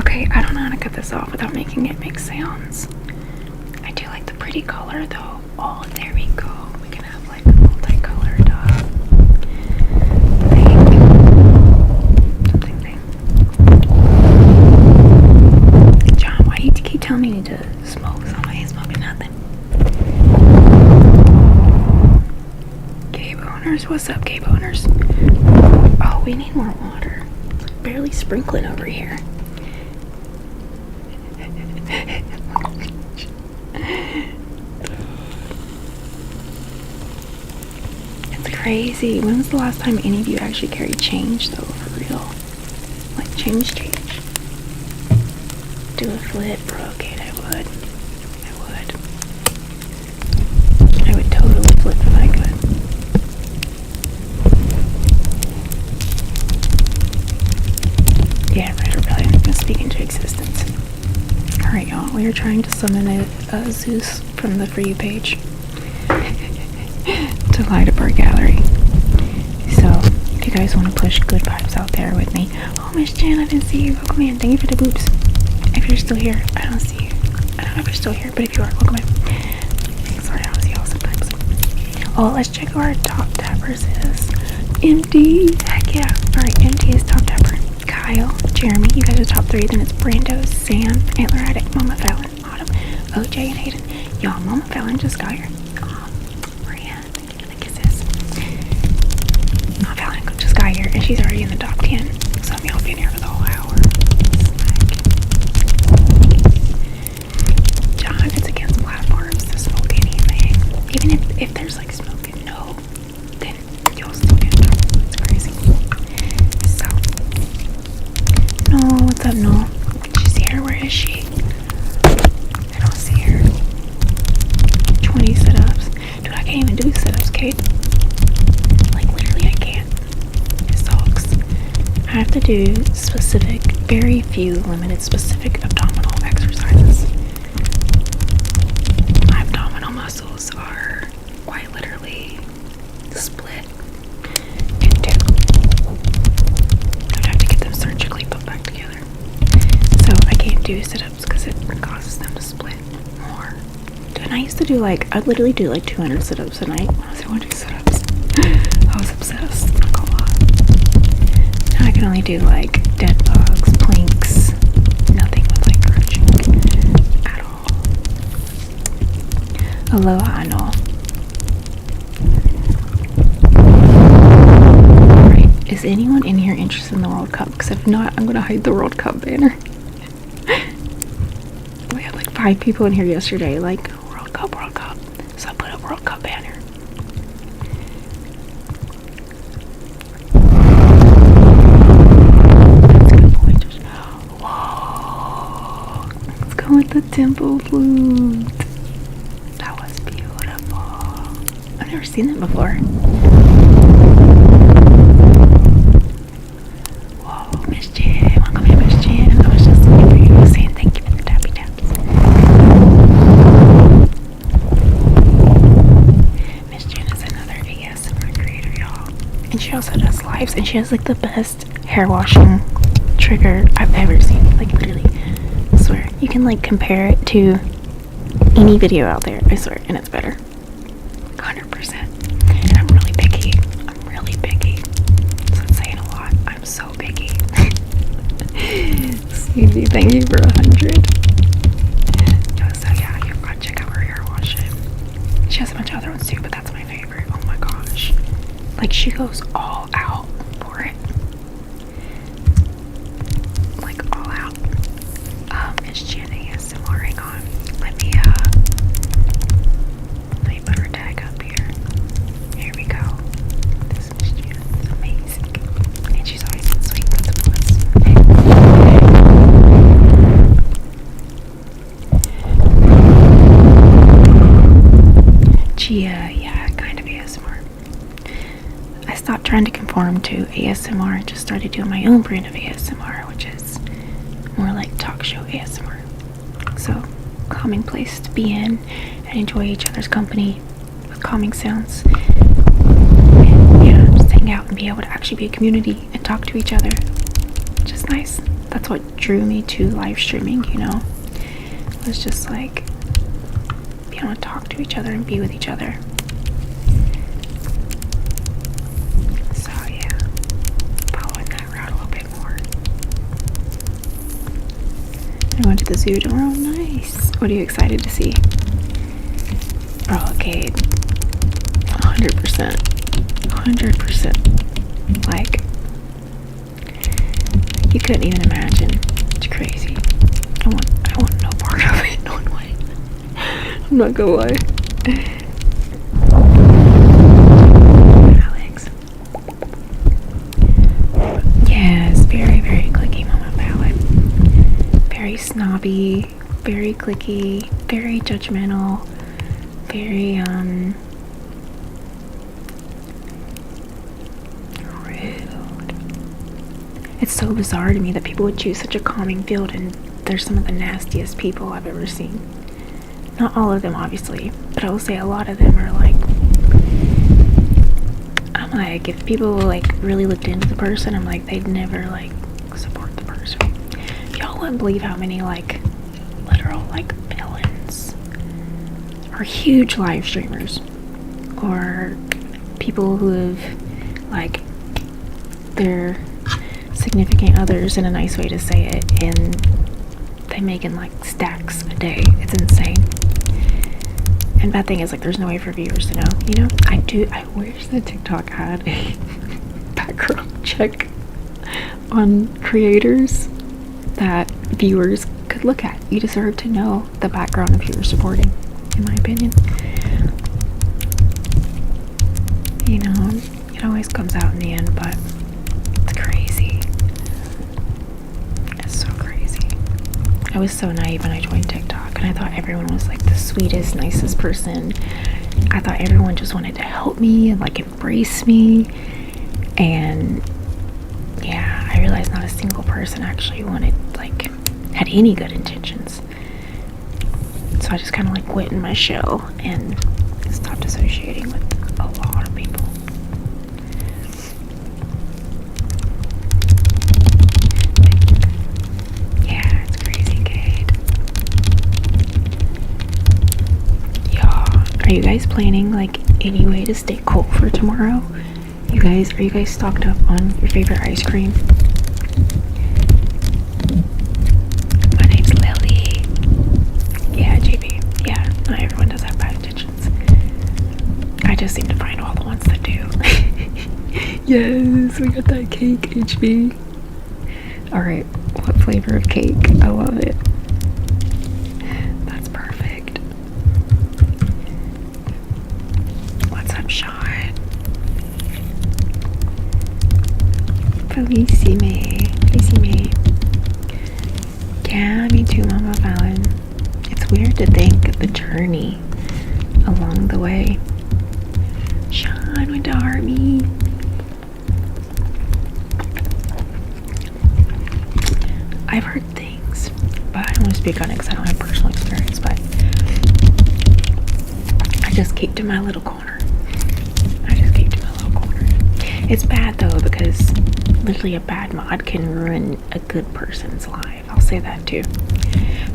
Okay, I don't know how to cut this off without making it make sounds. I do like the pretty color though. Oh, there we go. We can have like a multicolored thing. John, why do you keep telling me to smoke? So I ain't smoking nothing. Cave owners, what's up, cave owners? Oh, we need more water. Barely sprinkling over here. It's crazy. When was the last time any of you actually carried change though, for real? Like change. Do a flip, bro. Okay, I would. I would totally flip if I could. Yeah, Red Rebellion is speaking into existence. Alright, y'all, we are trying to summon a Zeus from the For You page to light up our gallery. So, if you guys want to push good vibes out there with me. Oh, Miss Jan, I didn't see you. Welcome in. Thank you for the boops. If you're still here, I don't see you. I don't know if you're still here, but if you are, welcome in. Sorry, I don't see y'all sometimes. Oh, let's check who our top tappers is. MD. Heck yeah. Alright, MD is top tapper. Kyle, Jeremy, you guys are top 3. Then it's Brando, Sam, Antler Addict, Mama Fallon, Autumn, OJ, and Hayden. Y'all, Mama Fallon just got here. Maria, thank you for the kisses. Mama Fallon just got here, and she's already in the top 10. Some of y'all been here for the whole hour. John, it's against platforms to smoke anything. Even if there's like smoking, no, then you'll still get in trouble. It's crazy. So. No, what's up, no? She's here, where is she? I don't see her. 20 sit-ups. Dude, I can't even do sit-ups, Kate. Like, literally, I can't. It sucks. I have to do specific, very few limited specific abdominal exercises. My abdominal muscles are quite literally split in two. I'd have to get them surgically put back together. So I can't do sit-ups because it causes them to split more. And I used to do I'd literally do 200 sit-ups a night when I was doing sit-ups. I was obsessed, not gonna lie. Now I can only do dead bugs, planks, nothing with crunching at all. Aloha, I know. Is anyone in here interested in the World Cup? Because if not, I'm going to hide the World Cup banner. We had 5 people in here yesterday, World Cup. So I put a World Cup banner. Whoa. Let's go with the tempo flute. That was beautiful. I've never seen that before. Whoa. she has like the best hair washing trigger I've ever seen. Like literally, I swear. You can like compare it to any video out there, I swear, and it's better. 100%. And I'm really picky. So it's saying a lot. I'm so picky. Susie, thank you for 100. So yeah, you've got to check out her hair wash. She has a bunch of other ones too, but that's my favorite. Oh my gosh. Like she goes all out for it. Like all out. It's Jen ASMR. Hang on. Let me put her tag up here. Here we go. This is Jen. It's amazing. And she's always been sweet with the plus. Gia, yeah, kind of ASMR. I stopped trying to conform to ASMR and just started doing my own brand of ASMR, which is more like talk show ASMR. So, calming place to be in and enjoy each other's company with calming sounds. And, yeah, just hang out and be able to actually be a community and talk to each other. Which is nice. That's what drew me to live streaming, you know. It was just like being able to talk to each other and be with each other. So yeah, following that route a little bit more. I'm going to the zoo tomorrow. Nice. What are you excited to see? Oh, okay. 100%. 100%. Like, you couldn't even imagine. It's crazy. I want no part of it. No way. I'm not gonna lie. Alex. Yes, very, very clicky Mama Ballad. Very snobby, very clicky, very judgmental, very rude. It's so bizarre to me that people would choose such a calming field, and they're some of the nastiest people I've ever seen. Not all of them, obviously, but I will say a lot of them are like, I'm like, if people like really looked into the person, I'm like, they'd never like support the person. Y'all wouldn't believe how many like literal like villains are huge live streamers, or people who have like their significant others, in a nice way to say it, and they making like stacks a day. It's insane. And bad thing is, like, there's no way for viewers to know, you know? I wish the TikTok had a background check on creators that viewers could look at. You deserve to know the background of who you're supporting, in my opinion. You know, it always comes out in the end, but it's crazy. It's so crazy. I was so naive when I joined TikTok, and I thought everyone was like the sweetest, nicest person. I thought everyone just wanted to help me and like embrace me. And yeah, I realized not a single person actually had any good intentions. So I just kind of like went in my shell and stopped associating with a lot of people. Yeah, it's crazy, Kate. Are you guys planning like any way to stay cool for tomorrow? Are you guys stocked up on your favorite ice cream? My name's Lily. Yeah, JB. Yeah, not everyone does have bad intentions. I just seem to find all the ones that do. Yes, we got that cake, HB. Alright, what flavor of cake? I love it. That's perfect. What's up, Sean? Felicime. Yeah, me too, Mama Fallon. It's weird to think of the journey along the way. Sean went to Army. I've heard things, but I don't want to speak on it because I don't have personal experience, but I just keep to my little corner. It's bad though, because literally a bad mod can ruin a good person's life. I'll say that too.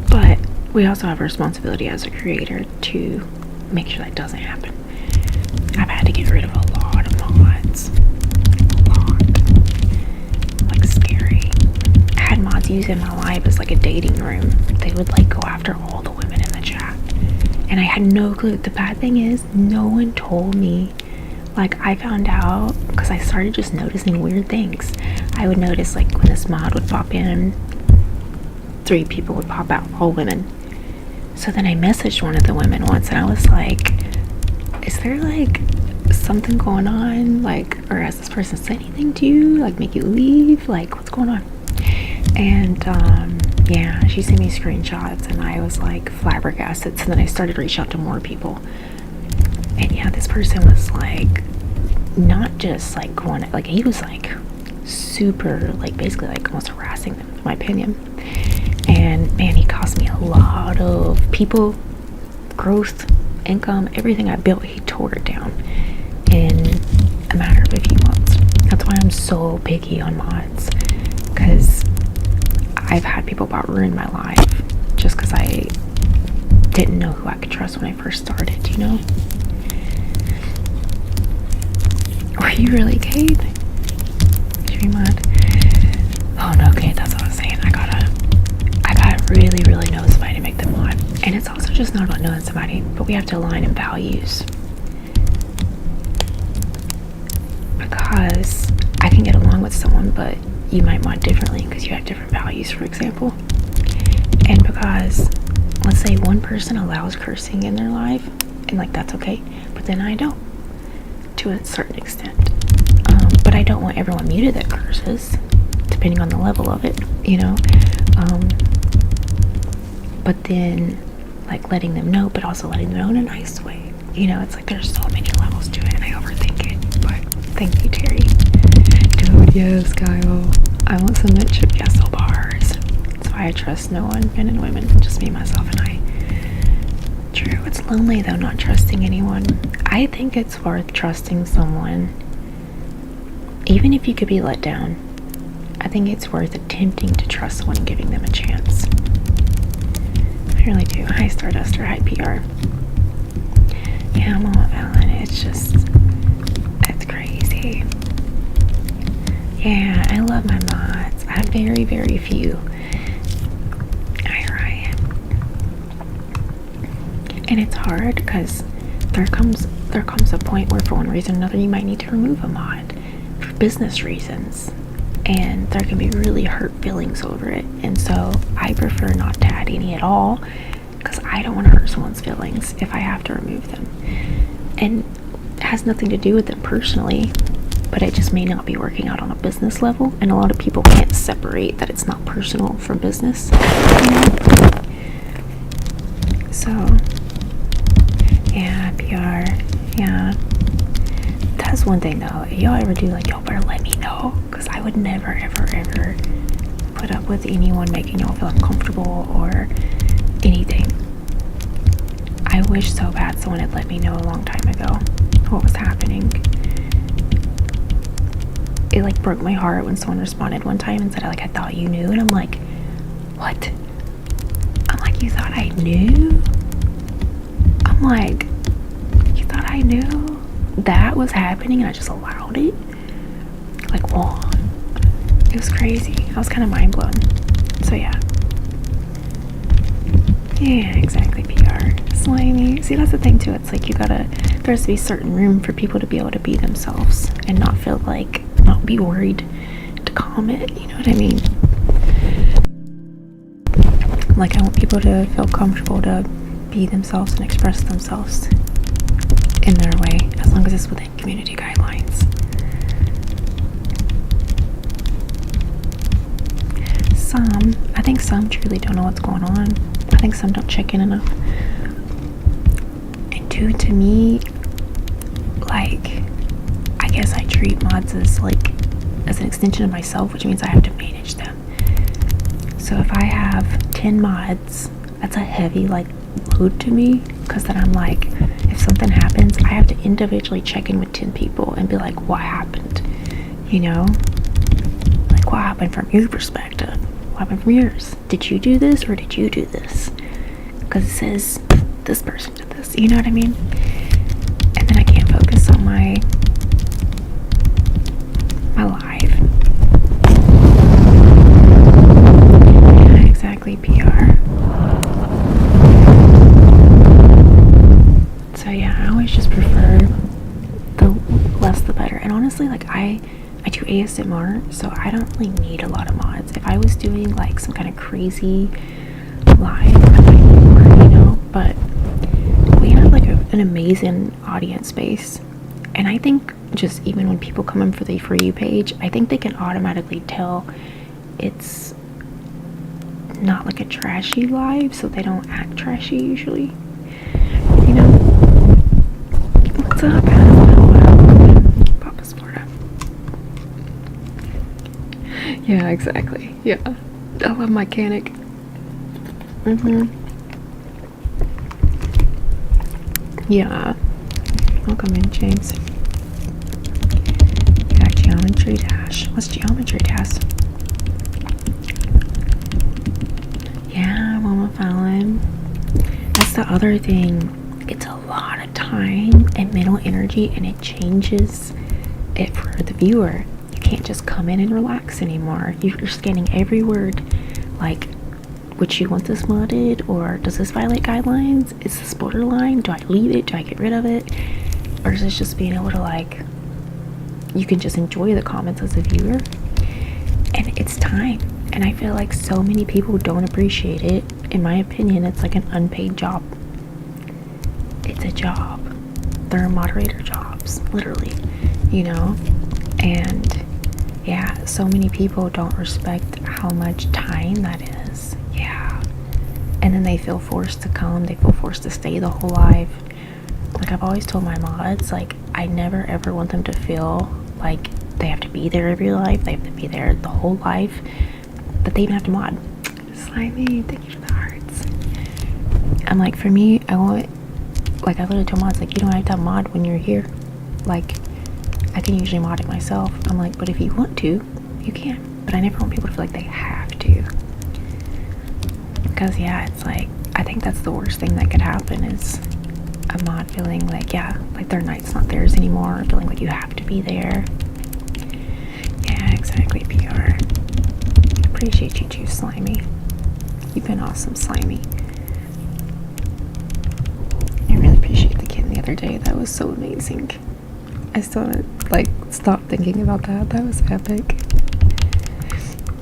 But we also have a responsibility as a creator to make sure that doesn't happen. I've had to get rid of a lot of mods. A lot. Like, scary. I had mods using my live as like a dating room. They would like go after all the women in the chat. And I had no clue. The bad thing is, no one told me. Like, I found out because I started just noticing weird things. I would notice, like, when this mod would pop in, 3 people would pop out, all women. So then I messaged one of the women once, and I was like, is there, like, something going on? Like, or has this person said anything to you? Like, make you leave? Like, what's going on? And, yeah, she sent me screenshots, and I was, like, flabbergasted. So then I started reaching out to more people. And yeah, this person was like, not just like going, like, he was like super, like, basically like almost harassing them, in my opinion. And man, he cost me a lot of people, growth, income, everything I built. He tore it down in a matter of a few months. That's why I'm so picky on mods, because I've had people about ruin my life just because I didn't know who I could trust when I first started, you know? Were you really, Kate? Should we mod? Oh no, Kate, that's what I was saying. I gotta really, really know somebody to make them mod. And it's also just not about knowing somebody, but we have to align in values. Because I can get along with someone, but you might mod differently because you have different values, for example. And because, let's say one person allows cursing in their life, and like that's okay, but then I don't. To a certain extent, but I don't want everyone muted that curses, depending on the level of it, you know. But then, like, letting them know, but also letting them know in a nice way, you know. It's like there's so many levels to it, and I overthink it. But thank you, Terry. Dude, yes, Kyle. I want some chip yeso bars. That's why I trust no one, men and women, just me, myself, and I. True. It's lonely though, not trusting anyone. I think it's worth trusting someone, even if you could be let down. I think it's worth attempting to trust someone and giving them a chance. I really do. Hi Stardust, or hi PR. Yeah, I'm all Ellen. It's just, it's crazy. Yeah, I love my mods. I have very, very few. And it's hard because there comes a point where, for one reason or another, you might need to remove a mod for business reasons, and there can be really hurt feelings over it. And so I prefer not to add any at all, because I don't want to hurt someone's feelings if I have to remove them. And it has nothing to do with them personally, but it just may not be working out on a business level, and a lot of people can't separate that it's not personal from business, you know? So yeah, PR. Yeah. That's one thing though. If y'all ever do, like, y'all better let me know. Because I would never, ever, ever put up with anyone making y'all feel uncomfortable or anything. I wish so bad someone had let me know a long time ago what was happening. It, like, broke my heart when someone responded one time and said, like, I thought you knew. And I'm like, what? I'm like, you thought I knew? I'm like, you thought I knew that was happening and I just allowed it? Like, whoa. It was crazy. I was kind of mind blown. So yeah. Yeah, exactly, PR. Slimy. See, that's the thing too. It's like there has to be certain room for people to be able to be themselves and not feel like, not be worried to comment, you know what I mean? Like, I want people to feel comfortable to be themselves and express themselves in their way, as long as it's within community guidelines. I think some truly don't know what's going on. I think some don't check in enough. And two, to me, like, I guess I treat mods as an extension of myself, which means I have to manage them. So if I have 10 mods, that's a heavy, like, load to me, because then I'm like, if something happens, I have to individually check in with 10 people and be like, what happened? You know, like, what happened from your perspective? What happened from yours? Did you do this or did you do this? Because it says this person did this. You know what I mean? And then I can't focus on my life. Yeah, exactly, PR. So yeah, I always just prefer the less the better. And honestly, like I do ASMR, so I don't really need a lot of mods. If I was doing like some kind of crazy live, I might need more, you know. But we have like an amazing audience base, and I think just even when people come in for the For You page, I think they can automatically tell it's not like a trashy live, so they don't act trashy usually. You know, what's up, Papa's Florida. Yeah, exactly. Yeah, I love my Canic. Yeah. Welcome in, James. You got Geometry Dash. What's Geometry Dash? Yeah, Mama Fallon. That's the other thing. It's a lot of time and mental energy, and it changes it for the viewer. You can't just come in and relax anymore. You're scanning every word. Like, would you want this modded, or does this violate guidelines? Is this borderline? Do I leave it? Do I get rid of it? Or is this just being able to, like, you can just enjoy the comments as a viewer? And it's time. And I feel like so many people don't appreciate it. In my opinion, it's like an unpaid job. It's a job. They're moderator jobs, literally, you know? And yeah, so many people don't respect how much time that is. Yeah. And then they feel forced to come, they feel forced to stay the whole live. Like, I've always told my mods, like, I never ever want them to feel like they have to be there every live, they have to be there the whole life, but they even have to mod. Slimy, thank you for the hearts. I'm like, for me, I want, like, I literally tell mods, like, you don't have to have mod when you're here. Like, I can usually mod it myself. I'm like, but if you want to, you can. But I never want people to feel like they have to. Because, yeah, it's like, I think that's the worst thing that could happen is a mod feeling like, yeah, like their night's not theirs anymore, or feeling like you have to be there. Yeah, exactly, PR. Appreciate you too, Slimy. You've been awesome, Slimy. I really appreciate the kitten the other day. That was so amazing. I still haven't, like, stopped thinking about that. That was epic.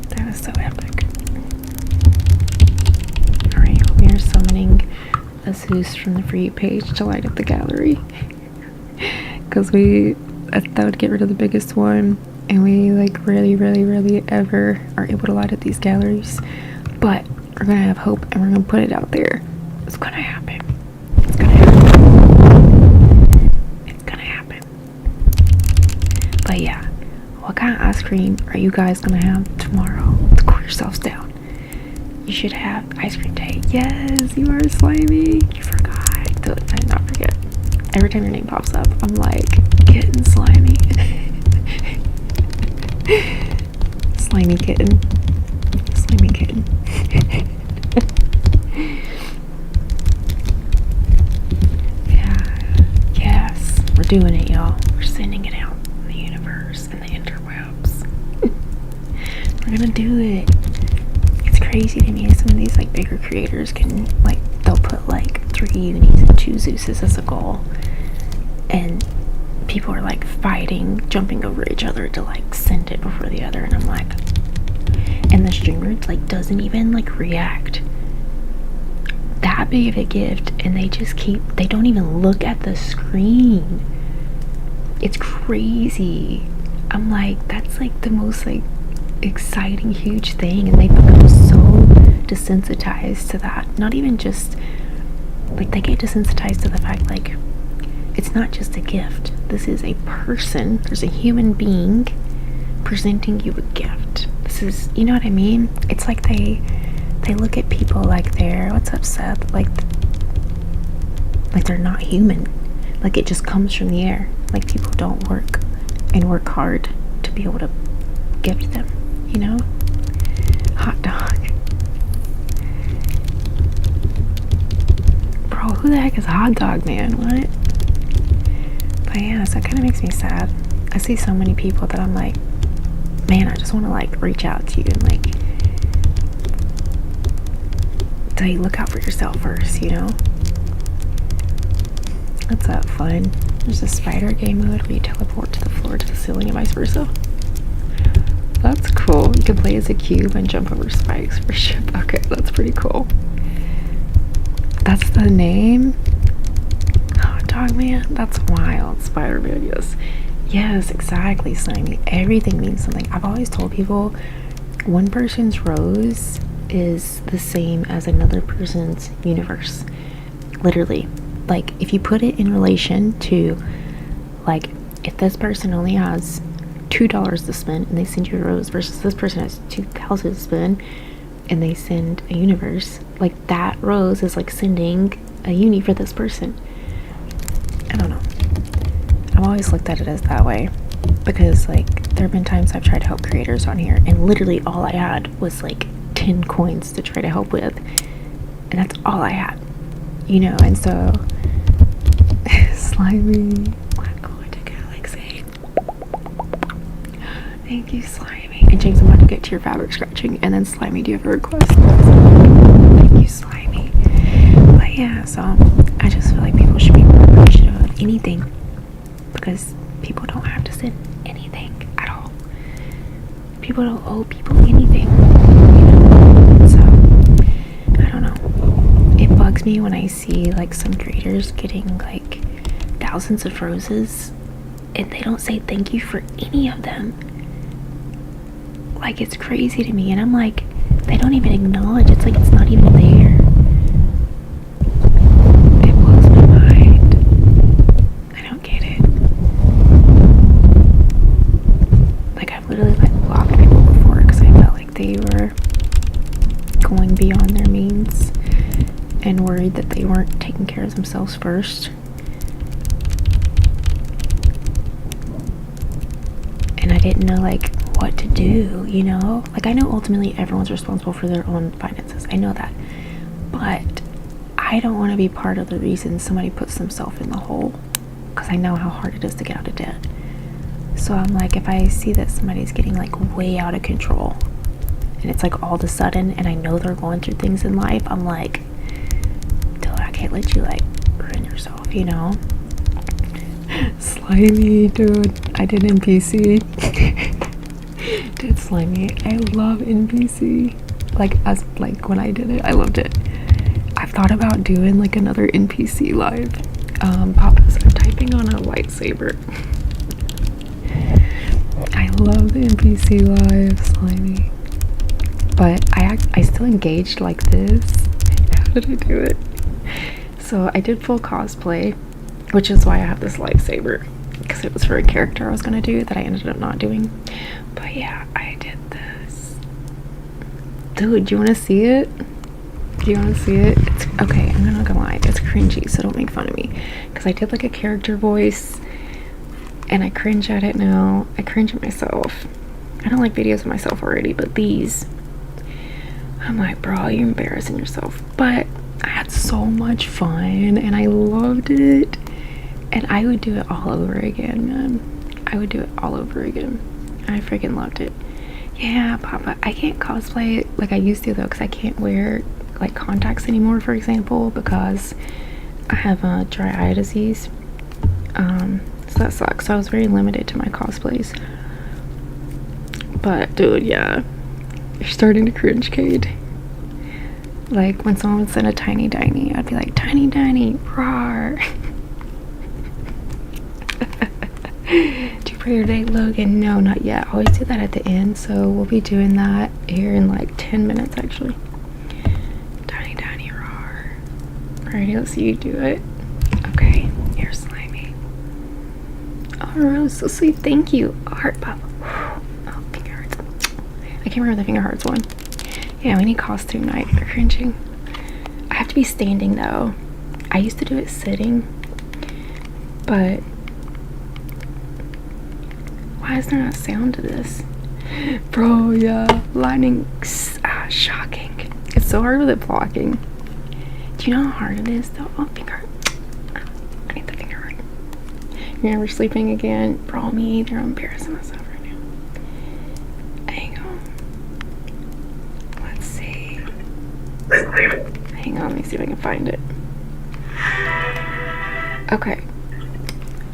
That was so epic. Alright, we are summoning a Zeus from the For You page to light up the gallery. Because I thought would get rid of the biggest one. And we, like, rarely ever are able to light up these galleries. But we're gonna have hope and we're gonna put it out there. It's gonna happen. It's gonna happen. It's gonna happen. But yeah, what kind of ice cream are you guys gonna have tomorrow to cool yourselves down? You should have ice cream day. Yes, you are Slimy. You forgot. I did not forget. Every time your name pops up, I'm like, getting Slimy. Slimy kitten. Slimy kitten. Yeah. Yes. We're doing it, y'all. We're sending it out in the universe and the interwebs. We're gonna do it. It's crazy to me. Some of these, like, bigger creators can, like, they'll put like 3 unis and 2 Zeuses as a goal. And people are like fighting, jumping over each other to like send it before the other, and I'm like, and the streamer like doesn't even like react. That big of a gift, and they just they don't even look at the screen. It's crazy. I'm like, that's like the most like exciting huge thing, and they become so desensitized to that. Not even just like, they get desensitized to the fact like it's not just a gift. This is a person. There's a human being presenting you a gift. This is, you know what I mean? It's like they look at people like they're, what's up, Seth? Like they're not human. Like it just comes from the air. Like people don't work and work hard to to be able to gift them, you know? Hot dog. Bro, who the heck is Hot Dog Man? What? But yeah, so it kind of makes me sad. I see so many people that I'm like, man, I just want to like reach out to you and like tell you, look out for yourself first, you know? That's that fun. There's a spider game mode where you teleport to the floor, to the ceiling, and vice versa. That's cool. You can play as a cube and jump over spikes for ship. Okay, that's pretty cool. That's the name? Hot Dog Man? That's wild. Spider-Man, yes. Yes, exactly, Slimy. Everything means something. I've always told people one person's rose is the same as another person's universe. Literally. Like, if you put it in relation to, like, if this person only has $2 to spend and they send you a rose versus this person has $2,000 to spend and they send a universe, like, that rose is like sending a uni for this person. I don't know. I've always looked at it as that way because, like, there have been times I've tried to help creators on here and literally all I had was like 10 coins to try to help with, and that's all I had, you know. And so Slimy, I'm going to Galaxy. Thank you, Slimy. And James, I'm about to get to your fabric scratching, and then Slimy, do you have a request? Thank you, Slimy. But yeah, so I just feel like people should be more appreciative of anything because people don't have to send anything at all. People don't owe people anything, you know? So I don't know. It bugs me when I see like some creators getting like thousands of roses and they don't say thank you for any of them. Like, it's crazy to me, and I'm like, they don't even acknowledge. It's like it's not even there. It blows my mind. I don't get it. Like, I've literally like blocked people before because I felt like they were going beyond their means and worried that they weren't taking care of themselves first. And I didn't know like what to do, you know? Like, I know ultimately everyone's responsible for their own finances. I know that. But I don't want to be part of the reason somebody puts themselves in the hole because I know how hard it is to get out of debt. So I'm like, if I see that somebody's getting like way out of control and it's like all of a sudden and I know they're going through things in life, I'm like, dude, I can't let you like ruin yourself, you know? Slimy, dude. I did NPC. Dude, Slimy. I love NPC. Like, as like when I did it, I loved it. I've thought about doing like another NPC live. Papa's, I'm typing on a lightsaber. I love the NPC live, Slimy. But I still engaged like this. How did I do it? So I did full cosplay, which is why I have this lightsaber, because it was for a character I was gonna do that I ended up not doing. But yeah, I did this. Dude, do you want to see it? Do you want to see it? It's okay. I'm not gonna lie, it's cringy, so don't make fun of me, because I did like a character voice and I cringe at it now. I cringe at myself. I don't like videos of myself already, but these, I'm like, bro, you're embarrassing yourself. But I had so much fun and I loved it. And I would do it all over again, man. I would do it all over again. I freaking loved it. Yeah, Papa, I can't cosplay like I used to though, because I can't wear like contacts anymore, for example, because I have dry eye disease. So that sucks. So I was very limited to my cosplays. But dude, yeah, you're starting to cringe, Cade. Like when someone would send a tiny diny, I'd be like, tiny diny, roar. Do you pray your date, Logan? No, not yet. I always do that at the end, so we'll be doing that here in like 10 minutes actually. Tiny tiny roar. Alrighty, let's see you do it. Okay, you're Slimy. Oh, Rose, so sweet. Thank you. Heart pop. Oh, finger hearts. I can't remember the finger hearts one. Yeah, we need costume night. They're cringing. I have to be standing though. I used to do it sitting, but Why is there not sound to this? Bro, yeah. Lightning. Shocking. It's so hard with it blocking. Do you know how hard it is though? Oh, finger. I need the finger right. You're never sleeping again. Bro, me either. I'm embarrassing myself right now. Hang on. Let's see. Hang on, let me see if I can find it. Okay.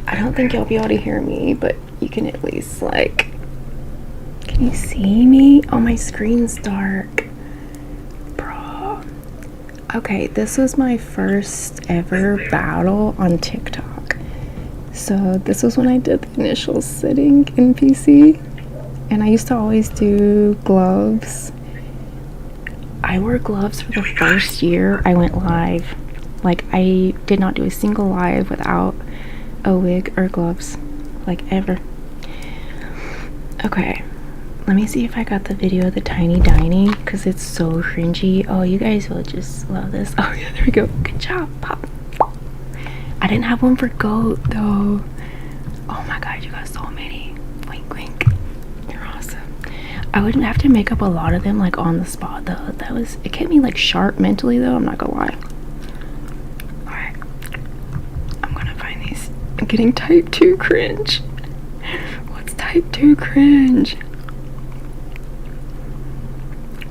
I don't think you'll be able to hear me, but you can at least, like... Can you see me? Oh, my screen's dark. Bro. Okay, this was my first ever battle on TikTok. So this was when I did the initial sitting in PC. And I used to always do gloves. I wore gloves for the first year I went live. Like, I did not do a single live without a wig or gloves. Like, ever. Okay. Let me see if I got the video of the tiny dining, because it's so cringy. Oh, you guys will just love this. Oh, yeah, there we go. Good job, Pop. I didn't have one for goat, though. Oh my god, you got so many. Wink, wink. You're awesome. I would have to make up a lot of them, like, on the spot, though. It kept me, like, sharp mentally, though. I'm not gonna lie. Alright. I'm gonna find these. I'm getting type 2 cringe. What's type 2 cringe?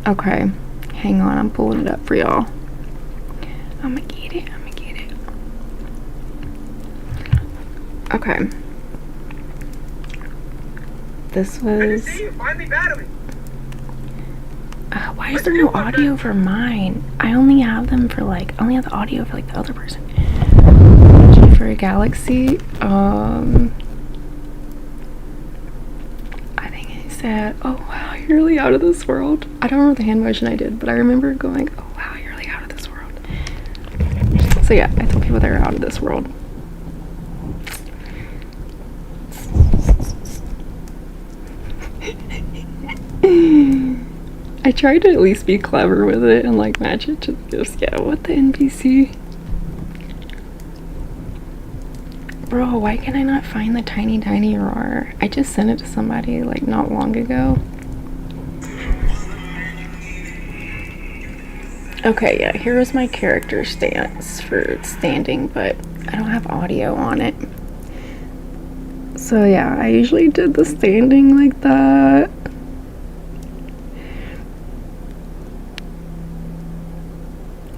Okay, hang on, I'm pulling it up for y'all. I'ma get it. Okay. This was... why is there no audio for mine? I only have them for, like, I only have the audio for, like, the other person. For a galaxy, said, oh wow, you're really out of this world. I don't remember the hand motion I did, but I remember going, oh wow, you're really out of this world. So yeah, I told people they're out of this world. I tried to at least be clever with it and like match it to the gifts. Yeah, what the NPC? Bro, why can I not find the tiny roar? I just sent it to somebody like not long ago. Okay, yeah, here is my character stance for standing, but I don't have audio on it. So yeah, I usually did the standing like that.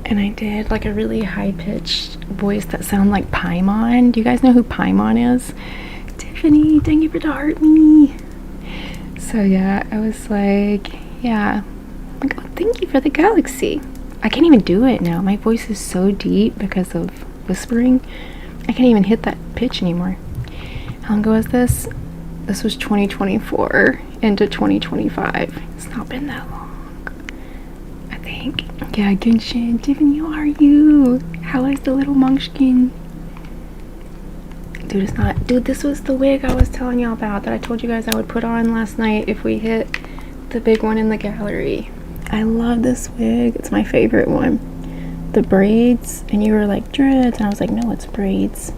And I did like a really high-pitched voice that sounded like Paimon. Do you guys know who Paimon is? Tiffany, thank you for the heart me. So yeah, I was like, yeah. Like, oh, thank you for the galaxy. I can't even do it now. My voice is so deep because of whispering. I can't even hit that pitch anymore. How long ago was this? This was 2024 into 2025. It's not been that long. Yeah, Genshin. Tiffany, how are you? How is the little munchkin? Dude, it's not. Dude, this was the wig I was telling y'all about that I told you guys I would put on last night if we hit the big one in the gallery. I love this wig. It's my favorite one. The braids, and you were like, dreads, and I was like, no, it's braids.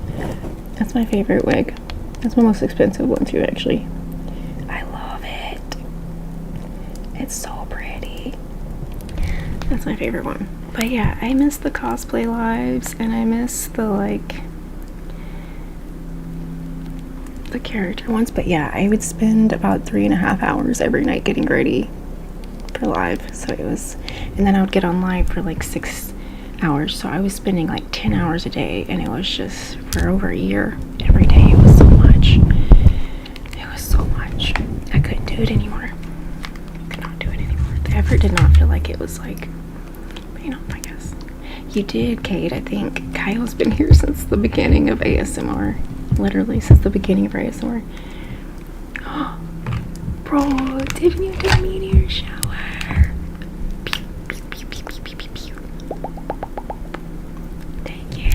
That's my favorite wig. That's my most expensive one too, actually. I love it. It's so pretty. That's my favorite one. But yeah, I miss the cosplay lives, and I miss the like the character ones. But yeah, I would spend about 3.5 hours every night getting ready for live. So it was, and then I would get on live for like 6 hours. So I was spending like 10 hours a day, and it was just for over a year. Every day it was so much. It was so much. I couldn't do it anymore. I could not do it anymore. The effort did not feel like it was like, you know, I guess. You did, Kate. I think Kyle's been here since the beginning of ASMR. Literally, since the beginning of ASMR. Bro, Tiffany, you got me in your shower. Thank you.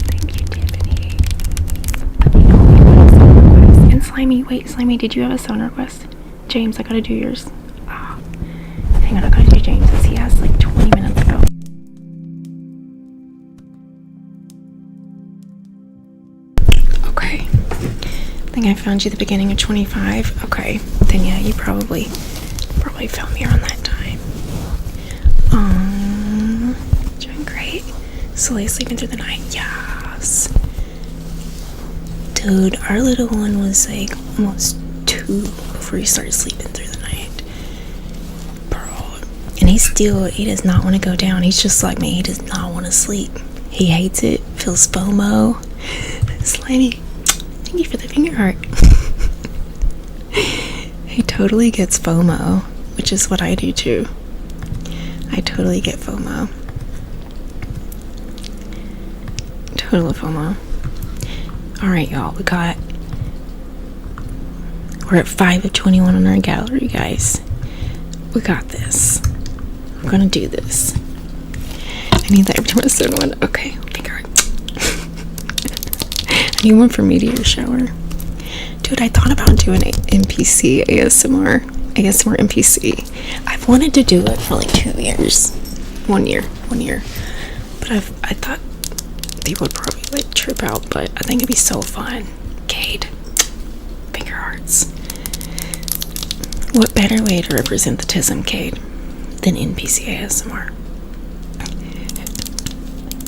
Thank you, Tiffany. Let me know if you have a sound request. And Slimy, wait, Slimy, did you have a sound request? James, I gotta do yours. Hang on, I gotta do James's. He has like 20 minutes ago. Okay, think I found you the beginning of 25. Okay, then yeah, you probably found me around that time. Doing great. Slowly sleeping through the night. Yes. Dude, our little one was like almost 2 before he started sleeping through the night. Bro. And he does not want to go down. He's just like me. He does not want to sleep. He hates it. Feels FOMO. Slimy. Thank you for the finger heart. He totally gets FOMO, which is what I do too. I totally get FOMO. Total FOMO. Alright, y'all. We're at 5 of 21 on our gallery, guys. We got this. We're gonna do this. I need that every time I start one. Okay, finger heart. I need one for meteor shower. Dude, I thought about doing an NPC ASMR NPC. I've wanted to do it for like 2 years. 1 year. But I thought they would probably like trip out, but I think it'd be so fun. Cade. Finger hearts. What better way to represent the tism, Cade, than NPC ASMR?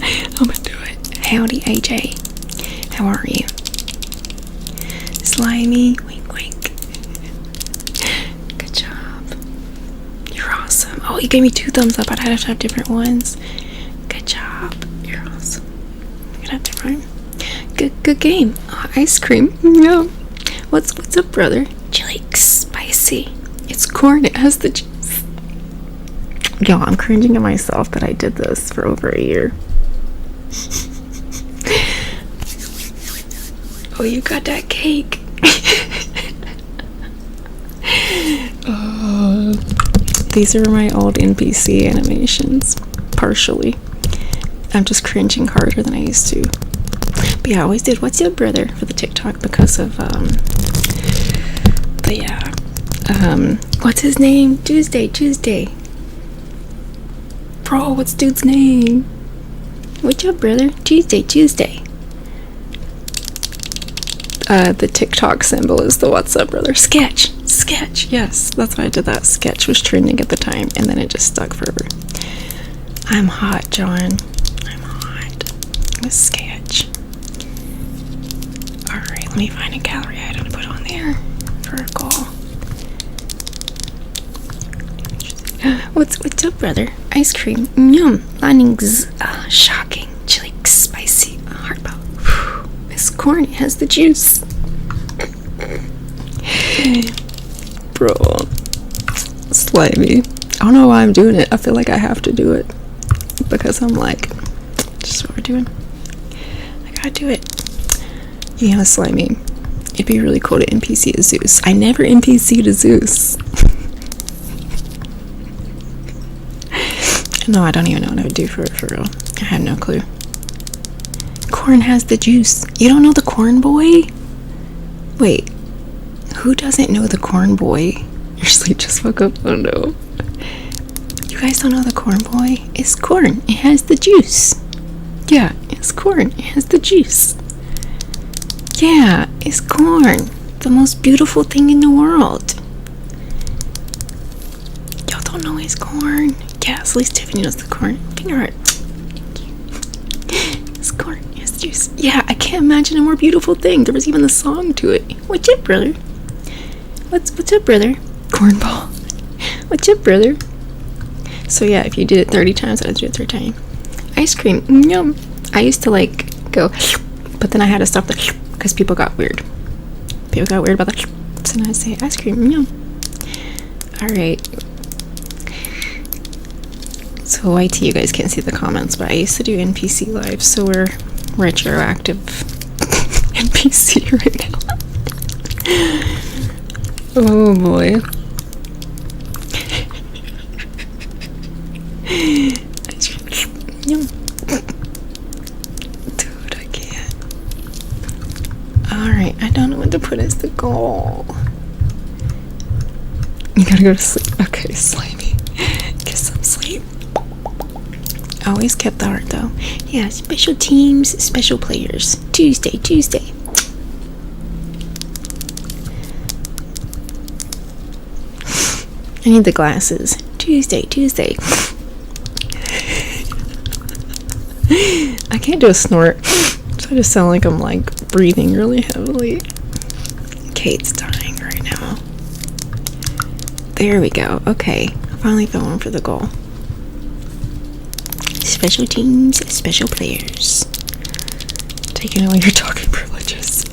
I'm gonna do it. Howdy, AJ. How are you? Slimy. Wink, wink. Good job. You're awesome. Oh, you gave me 2 thumbs up. I'd have to have different ones. Good job. You're awesome. I'm gonna have to rhyme. Good game. Oh, ice cream. No. What's up, brother? Chili spicy. It's corn. It has the juice. Yo, I'm cringing at myself that I did this for over a year. Oh, you got that cake. These are my old NPC animations. Partially. I'm just cringing harder than I used to. But yeah, I always did what's up, brother for the TikTok because of what's his name? Tuesday. Bro, what's dude's name? What's up, brother? Tuesday. The TikTok symbol is the what's up, brother. Sketch. Yes, that's why I did that. Sketch was trending at the time, and then it just stuck forever. I'm hot, John. I'm hot. With Sketch. Alright, let me find a gallery item to put on there for a goal. What's up, brother? Ice cream. Yum. Linings. Shocking. Chili spicy. Heart ball. It's corn. It has the juice. Bro. Slimy. I don't know why I'm doing it. I feel like I have to do it. Because I'm like, just what we're doing. I gotta do it. Yeah, Slimy. It'd be really cool to NPC a Zeus. I never NPC'd a Zeus. No, I don't even know what I would do for it for real. I have no clue. Corn has the juice. You don't know the corn boy? Wait, who doesn't know the corn boy? Your sleep just woke up. Oh no. You guys don't know the corn boy? It's corn. It has the juice. Yeah, it's corn. It has the juice. Yeah, it's corn. The most beautiful thing in the world. Y'all don't know it's corn. Yes, at least Tiffany knows the corn. Finger heart. It's corn. Yes, juice. Yeah, I can't imagine a more beautiful thing. There was even a song to it. What's up, brother? What's up, brother? Cornball. What's up, brother? So yeah, if you did it 30 times, I'd do it 3rd time. Ice cream. Yum. I used to like go, but then I had to stop the because people got weird. People got weird about the so now I say ice cream. Yum. Alright. So YT, you guys can't see the comments, but I used to do NPC live, so we're retroactive NPC right now. Oh boy. Dude, I can't. Alright, I don't know what to put as the goal. You gotta go to sleep. Okay, Slimy. Get some sleep. I always kept the heart though. Yeah, special teams, special players. Tuesday. I need the glasses. Tuesday. I can't do a snort, so I just sound like I'm like breathing really heavily. Kate's dying right now. There we go. Okay, I finally found one for the goal. Special teams, special players. Taking away your talking privileges.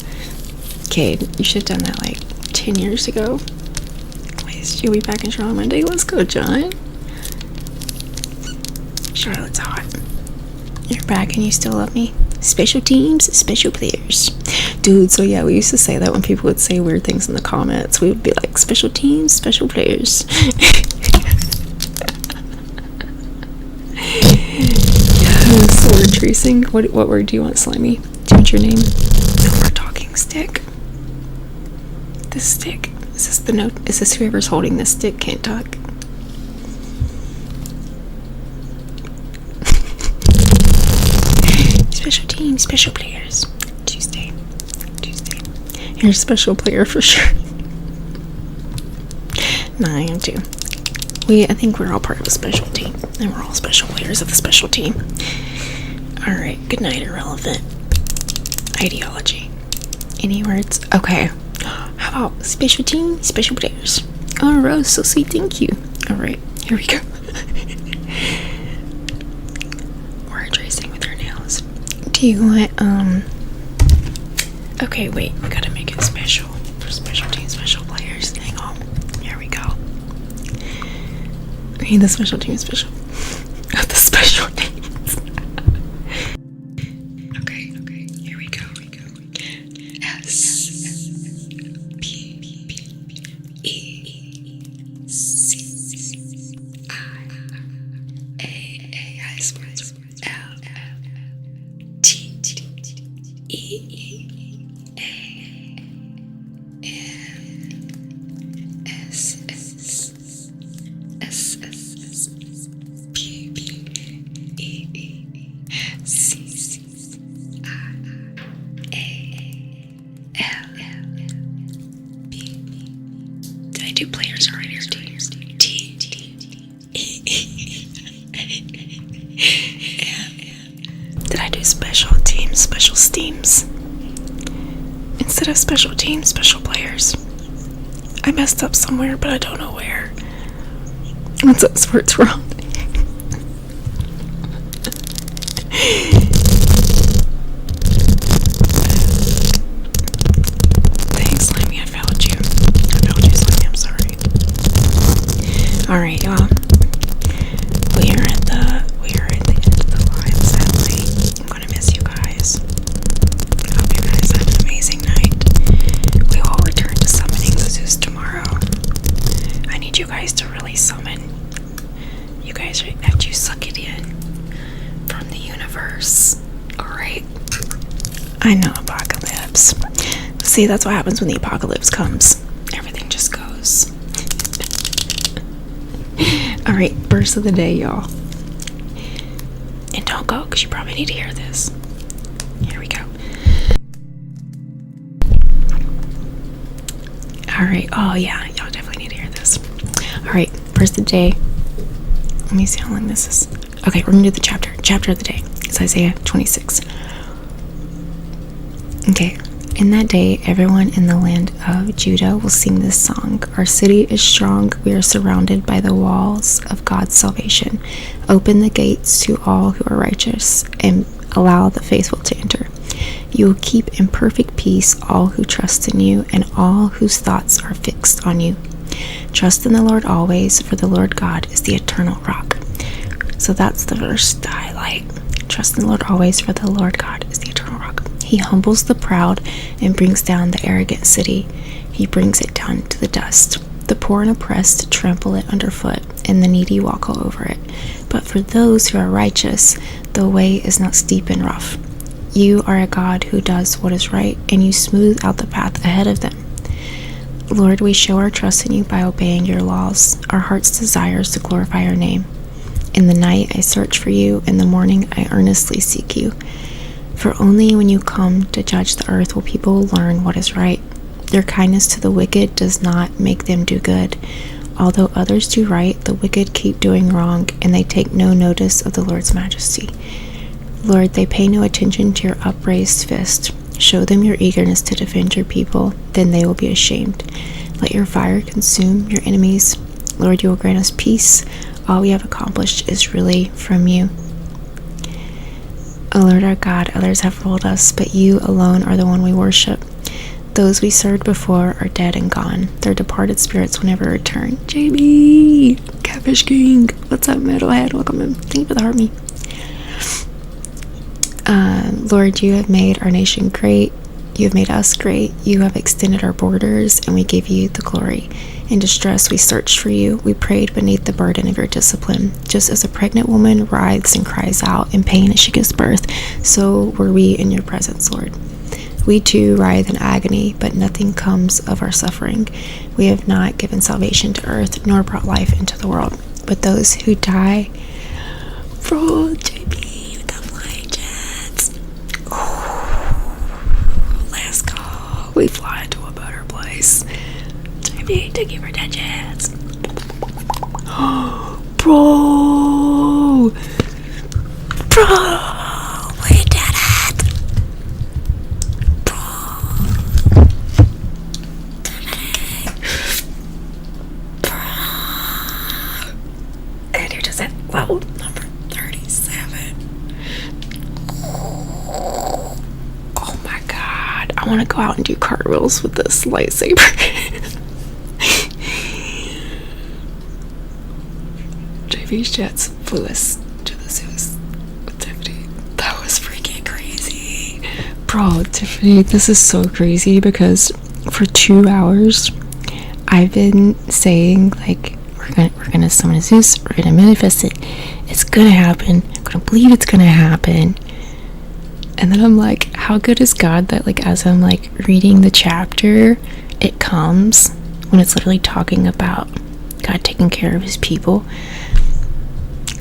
Kate, you should have done that like 10 years ago. You'll be back in Charlotte Monday. Let's go, John. Charlotte's hot. You're back and you still love me. Special teams, special players. Dude, so yeah, we used to say that when people would say weird things in the comments. We would be like, special teams, special players. Yes, word tracing. What word do you want, Slimy? Change your name. No more talking stick. This stick. Is this the note? Is this whoever's holding this stick can't talk? Special team, special players. Tuesday. You're a special player for sure. Nah, I am too. I think we're all part of a special team. And we're all special players of the special team. Alright, good night, irrelevant. Ideology. Any words? Okay. How about special team, special players? Oh, Rose, so sweet, thank you. Alright, here we go. We're tracing with our nails. Do you want, okay, wait, we gotta make it special. For special team, special players. Hang on. Here we go. I need the special team, special. The special names. Okay, here we go. Do players already or teams? Did I do special teams, special steams? Instead of special teams, special players. I messed up somewhere, but I don't know where. What's those words wrong? Alright, y'all. We are at the end of the line, sadly. I'm gonna miss you guys. I hope you guys have an amazing night. We will return to summoning the Zeus tomorrow. I need you guys to really summon. You guys have to suck it in from the universe. Alright? I know, apocalypse. See, that's what happens when the apocalypse comes. Everything just goes. Alright, verse of the day, y'all. And don't go, because you probably need to hear this. Here we go. Alright, oh yeah, y'all definitely need to hear this. Alright, verse of the day. Let me see how long this is. Okay, we're going to do the chapter of the day. It's Isaiah 26. Okay. In that day, everyone in the land of Judah will sing this song. Our city is strong. We are surrounded by the walls of God's salvation. Open the gates to all who are righteous and allow the faithful to enter. You will keep in perfect peace all who trust in you and all whose thoughts are fixed on you. Trust in the Lord always, for the Lord God is the eternal rock. So that's the verse to highlight. Trust in the Lord always, for the Lord God is the eternal rock. He humbles the proud and brings down the arrogant city. He brings it down to the dust. The poor and oppressed trample it underfoot, and the needy walk all over it. But for those who are righteous, the way is not steep and rough. You are a God who does what is right, and you smooth out the path ahead of them. Lord, we show our trust in you by obeying your laws. Our heart's desires to glorify your name. In the night I search for you, in the morning I earnestly seek you. For only when you come to judge the earth will people learn what is right. Your kindness to the wicked does not make them do good, Although others do right, the wicked keep doing wrong, and they take no notice of the Lord's majesty. Lord, they pay no attention to your upraised fist. Show them your eagerness to defend your people, then they will be ashamed. Let your fire consume your enemies. Lord, you will grant us peace. All we have accomplished is really from you. O Lord our God, others have ruled us, but you alone are the one we worship. Those we served before are dead and gone. Their departed spirits will never return. JB, Catfish King, what's up, Metalhead? Welcome in. Thank you for the army. Lord, you have made our nation great. You have made us great. You have extended our borders, and we give you the glory. In distress, we searched for you. We prayed beneath the burden of your discipline. Just as a pregnant woman writhes and cries out in pain as she gives birth, so were we in your presence, Lord. We too writhe in agony, but nothing comes of our suffering. We have not given salvation to earth, nor brought life into the world. But those who die, bro, JB, with the flying jets. Oh, let's go. We fly into a better place. JB, thank you for that jets. Bro, we did it. And you're just at level number 37. Oh my god. I want to go out and do cartwheels with this lightsaber. JV's jets flew us to the Zeus with Tiffany. That was freaking crazy. Bro, Tiffany, this is so crazy because for 2 hours I've been saying, like, we're gonna summon Zeus, we're gonna manifest it, it's gonna happen, I'm gonna believe it's gonna happen. And then I'm like, how good is God that, like, as I'm like reading the chapter, it comes when it's literally talking about God taking care of his people.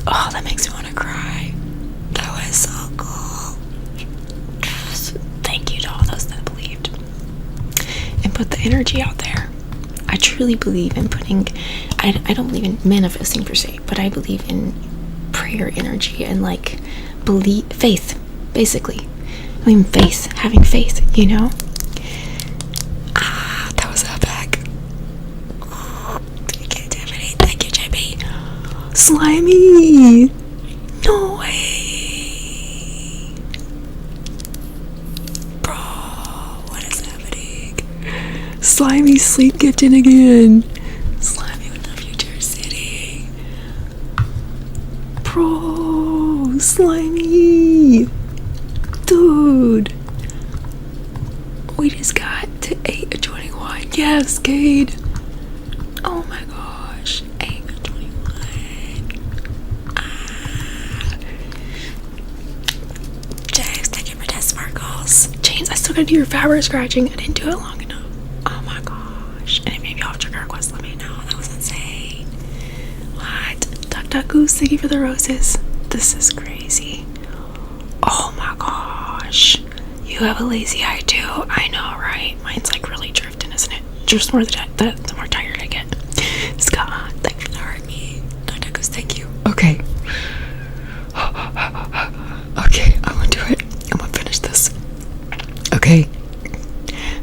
Oh, that makes me want to cry. That was so cool. Thank you to all those that believed and put the energy out there. I truly believe in putting, I don't believe in manifesting per se, but I believe in prayer energy and, like, faith, basically. I mean, having faith, you know? That was epic. Thank you, Tiffany. Thank you, JB. Slimy! No way! Bro, what is happening? Slimy sleep gifting again. Slimy with the future city. Bro, Slimy! Dude! We just got to 8 of 21. Yes, Cade! Oh my gosh. 8 of 21. James, thank you for that sparkles. James, I still gotta do your fabric scratching. I didn't do it long enough. Oh my gosh. And if maybe I'll trigger request, let me know. That was insane. What? Duck Goose, thank you for the roses. This is crazy. Oh my gosh. You have a lazy eye too. I know, right? Mine's like really drifting, isn't it? Just more the more tired I get. Scott, thank you for the heart me. Dr. Goose, thank you. Okay. Okay, I'm gonna do it. I'm gonna finish this. Okay.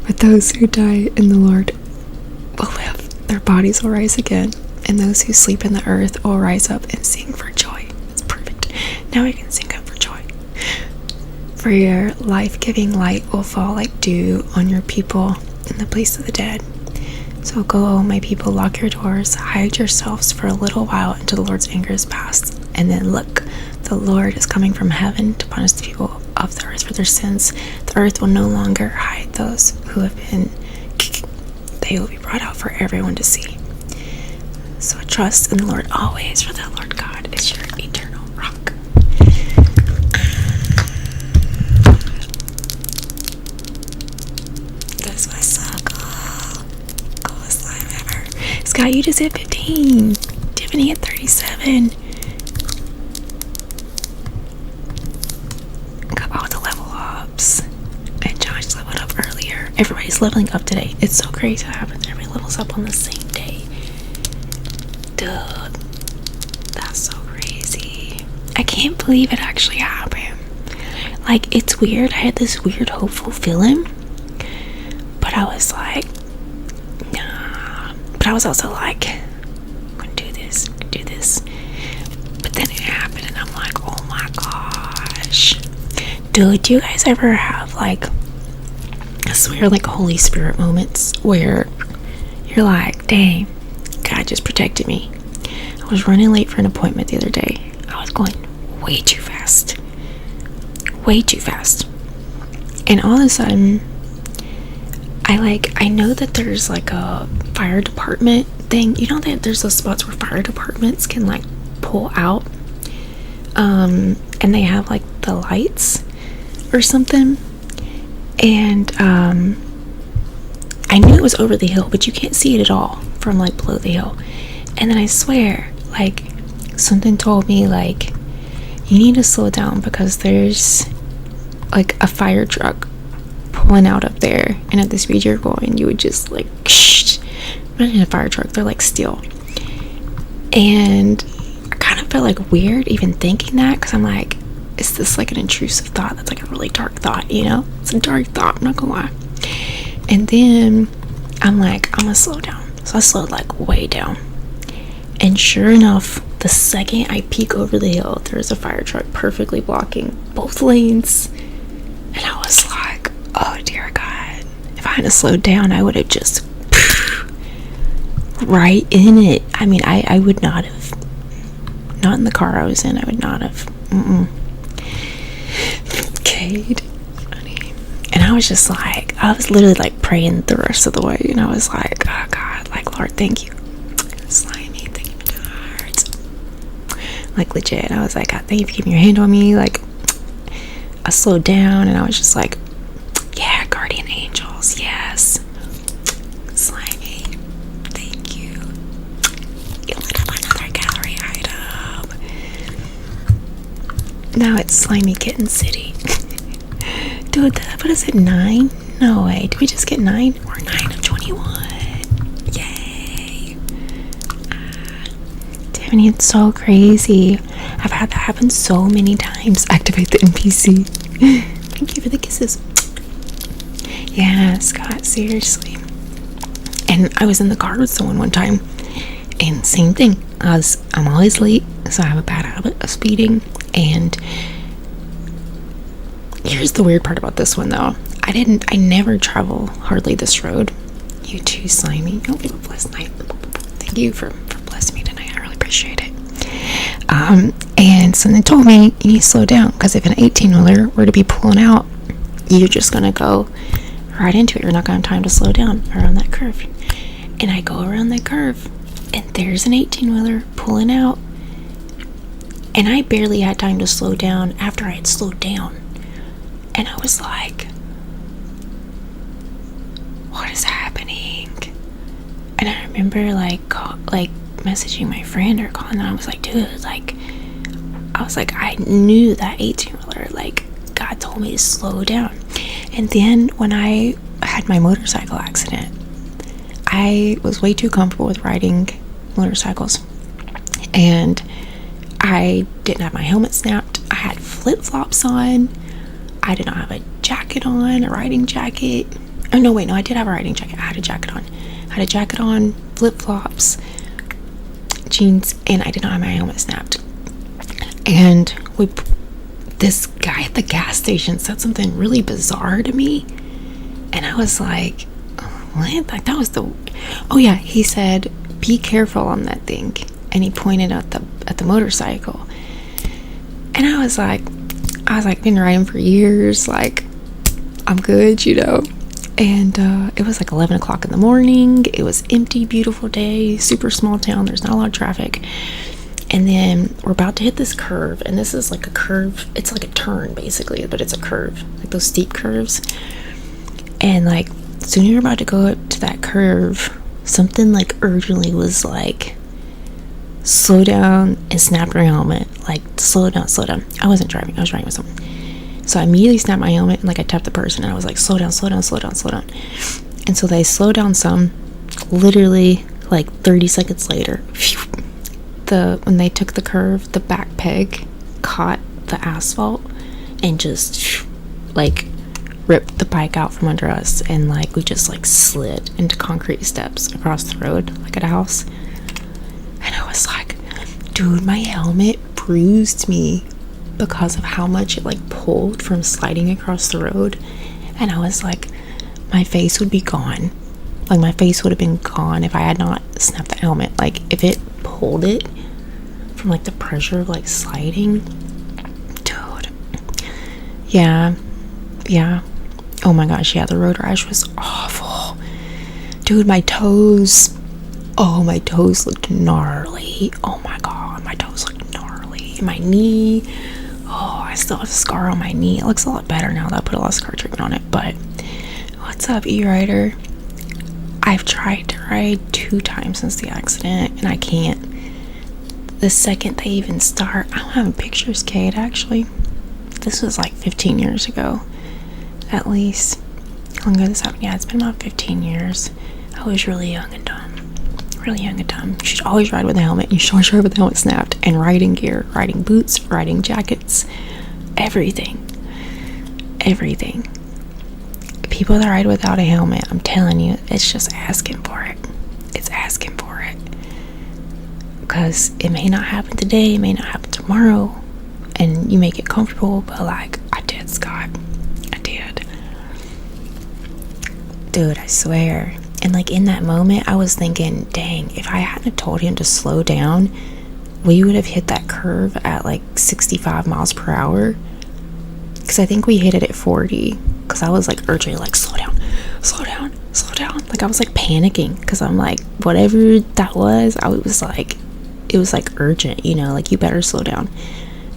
But those who die in the Lord will live. Their bodies will rise again. And those who sleep in the earth will rise up and sing for joy. It's perfect. Now we can sing up for joy. For your life-giving light will fall like dew on your people in the place of the dead. So go, my people, lock your doors, hide yourselves for a little while until the Lord's anger is past. And then look, the Lord is coming from heaven to punish the people of the earth for their sins. The earth will no longer hide those who have been. They will be brought out for everyone to see. So trust in the Lord always, for the Lord God is your eternal rock. This was so cool. Coolest live ever. Scott, you just hit 15. Tiffany at 37. Got all the level ups. And Josh leveled up earlier. Everybody's leveling up today. It's so crazy how everybody levels up on the same day. Dude, that's so crazy. I can't believe it actually happened. Like, it's weird. I had this weird hopeful feeling, but I was like, nah. But I was also like, I'm gonna do this. But then it happened, and I'm like, oh my gosh. Dude, do you guys ever have, like, I swear, like, Holy Spirit moments where you're like, dang, God just protected me. I was running late for an appointment the other day. I was going way too fast. And all of a sudden, I know that there's like a fire department thing. You know that there's those spots where fire departments can like pull out, and they have like the lights or something. And I knew it was over the hill, but you can't see it at all from like below the hill. And then I swear, like, something told me like, you need to slow down because there's like a fire truck pulling out up there, and at the speed you're going, you would just like, shh. Imagine a fire truck, they're like steel. And I kind of felt like weird even thinking that, because I'm like, is this like an intrusive thought? That's like a really dark thought, you know? It's a dark thought, I'm not gonna lie. And then I'm like, I'm gonna slow down. So I slowed like way down, and sure enough, the second I peek over the hill, there's a fire truck perfectly blocking both lanes. And I was like, oh dear God, if I hadn't slowed down, I would have just right in it. I mean, I would not have, not in the car I was in, I would not have. Kate, funny. And I was just like, I was literally like praying the rest of the way, and I was like, oh God, like, Lord, thank you. Slimy, thank you for my heart. Like, legit, I was like, God, thank you for keeping your hand on me. Like, I slowed down, and I was just like, yeah, guardian angels, yes. Slimy, thank you. You lit up another gallery item. Now it's Slimy Kitten City. Dude, what is it, 9? No way, did we just get 9? We're 9 of 21. Yay. Tiffany, it's so crazy. I've had that happen so many times. Activate the NPC. Thank you for the kisses. Yeah, Scott, seriously. And I was in the car with someone one time, and same thing. I'm always late, so I have a bad habit of speeding. And here's the weird part about this one, though. I never travel hardly this road. You too, Slimy. Oh, have a blessed night. Thank you for blessing me tonight. I really appreciate it. And something told me you need to slow down, because if an 18-wheeler were to be pulling out, you're just gonna go right into it. You're not gonna have time to slow down around that curve. And I go around that curve, and there's an 18-wheeler pulling out, and I barely had time to slow down after I had slowed down. And I was like, what is happening? And I remember like messaging my friend or calling, and I was like, dude, like, I knew that 18-wheeler, like, God told me to slow down. And then when I had my motorcycle accident, I was way too comfortable with riding motorcycles, and I didn't have my helmet snapped. I had flip-flops on. I did not have a jacket on, a riding jacket. Oh no, wait, no, I did have a riding jacket. I had a jacket on. I had a jacket on, flip-flops, jeans, and I did not have my helmet snapped. And this guy at the gas station said something really bizarre to me, and I was like, what? Like, that was oh yeah, he said, be careful on that thing, and he pointed at the motorcycle. And I was like, been riding for years, like, I'm good, you know. And it was like 11 o'clock in the morning. It was empty, beautiful day, super small town. There's not a lot of traffic. And then we're about to hit this curve, and this is like a curve. It's like a turn basically, but it's a curve, like those steep curves. And like, soon you're about to go up to that curve, something like urgently was like, slow down and snap your helmet. Like, slow down. I wasn't driving, I was driving with someone. So I immediately snapped my helmet, and like I tapped the person, and I was like, slow down. And so they slowed down some. Literally like 30 seconds later, phew, when they took the curve, the back peg caught the asphalt and just like ripped the bike out from under us, and like we just like slid into concrete steps across the road like at a house. And I was like, dude, my helmet bruised me because of how much it like pulled from sliding across the road. And I was like, my face would be gone. Like my face would have been gone if I had not snapped the helmet. Like if it pulled it from like the pressure of like sliding, dude. Yeah. Oh my gosh, yeah, the road rash was awful. Dude, my toes looked gnarly. Oh my god, my toes looked gnarly. And my knee, oh, I still have a scar on my knee. It looks a lot better now that I put a lot of scar treatment on it. But what's up, e-rider? I've tried to ride 2 times since the accident, and I can't. The second they even start, I don't have pictures, Kate, actually. This was like 15 years ago, at least. How long ago this happened? Yeah, it's been about 15 years. I was really young and dumb. You should always ride with a helmet. You should always ride with the helmet snapped. And riding gear, riding boots, riding jackets, everything. People that ride without a helmet, I'm telling you, it's just asking for it. It's asking for it. Because it may not happen today, it may not happen tomorrow, and you may get comfortable, but like, I did, Scott. I did. Dude, I swear. And like in that moment, I was thinking, dang, if I hadn't told him to slow down, we would have hit that curve at like 65 miles per hour. Because I think we hit it at 40. Because I was like urging, like, slow down. Like I was like panicking. Because I'm like, whatever that was, it was like urgent, you know, like you better slow down.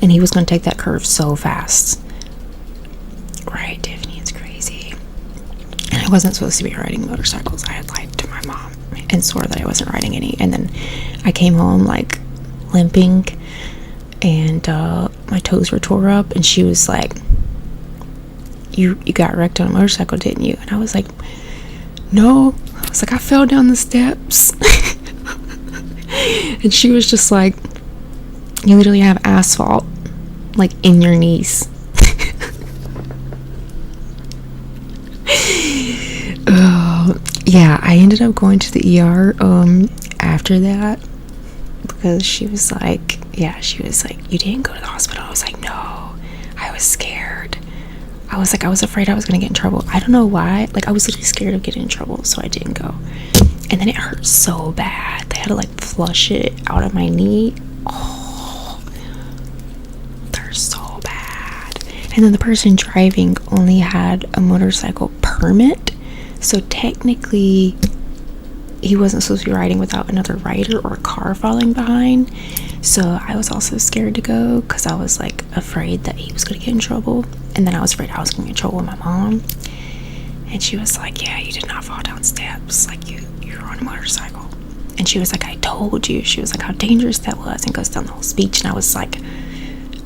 And he was going to take that curve so fast. Right, Tiffany, it's crazy. And I wasn't supposed to be riding motorcycles. I had lied to my mom and swore that I wasn't riding any. And then I came home like limping, and my toes were tore up, and she was like, you got wrecked on a motorcycle, didn't you? And I was like, no. I was like, I fell down the steps. And she was just like, you literally have asphalt like in your knees. Yeah, I ended up going to the ER after that, because she was like, you didn't go to the hospital. I was like, no, I was scared. I was afraid I was gonna get in trouble. I don't know why. Like, I was literally scared of getting in trouble, so I didn't go. And then it hurt so bad. They had to like flush it out of my knee. Oh, they're so bad. And then the person driving only had a motorcycle permit, so technically he wasn't supposed to be riding without another rider or a car following behind. So I was also scared to go, because I was like afraid that he was gonna get in trouble. And then I was afraid I was gonna get in trouble with my mom. And she was like, yeah, you did not fall down steps, like you're on a motorcycle. And she was like, I told you. She was like, how dangerous that was, and goes down the whole speech. And I was like,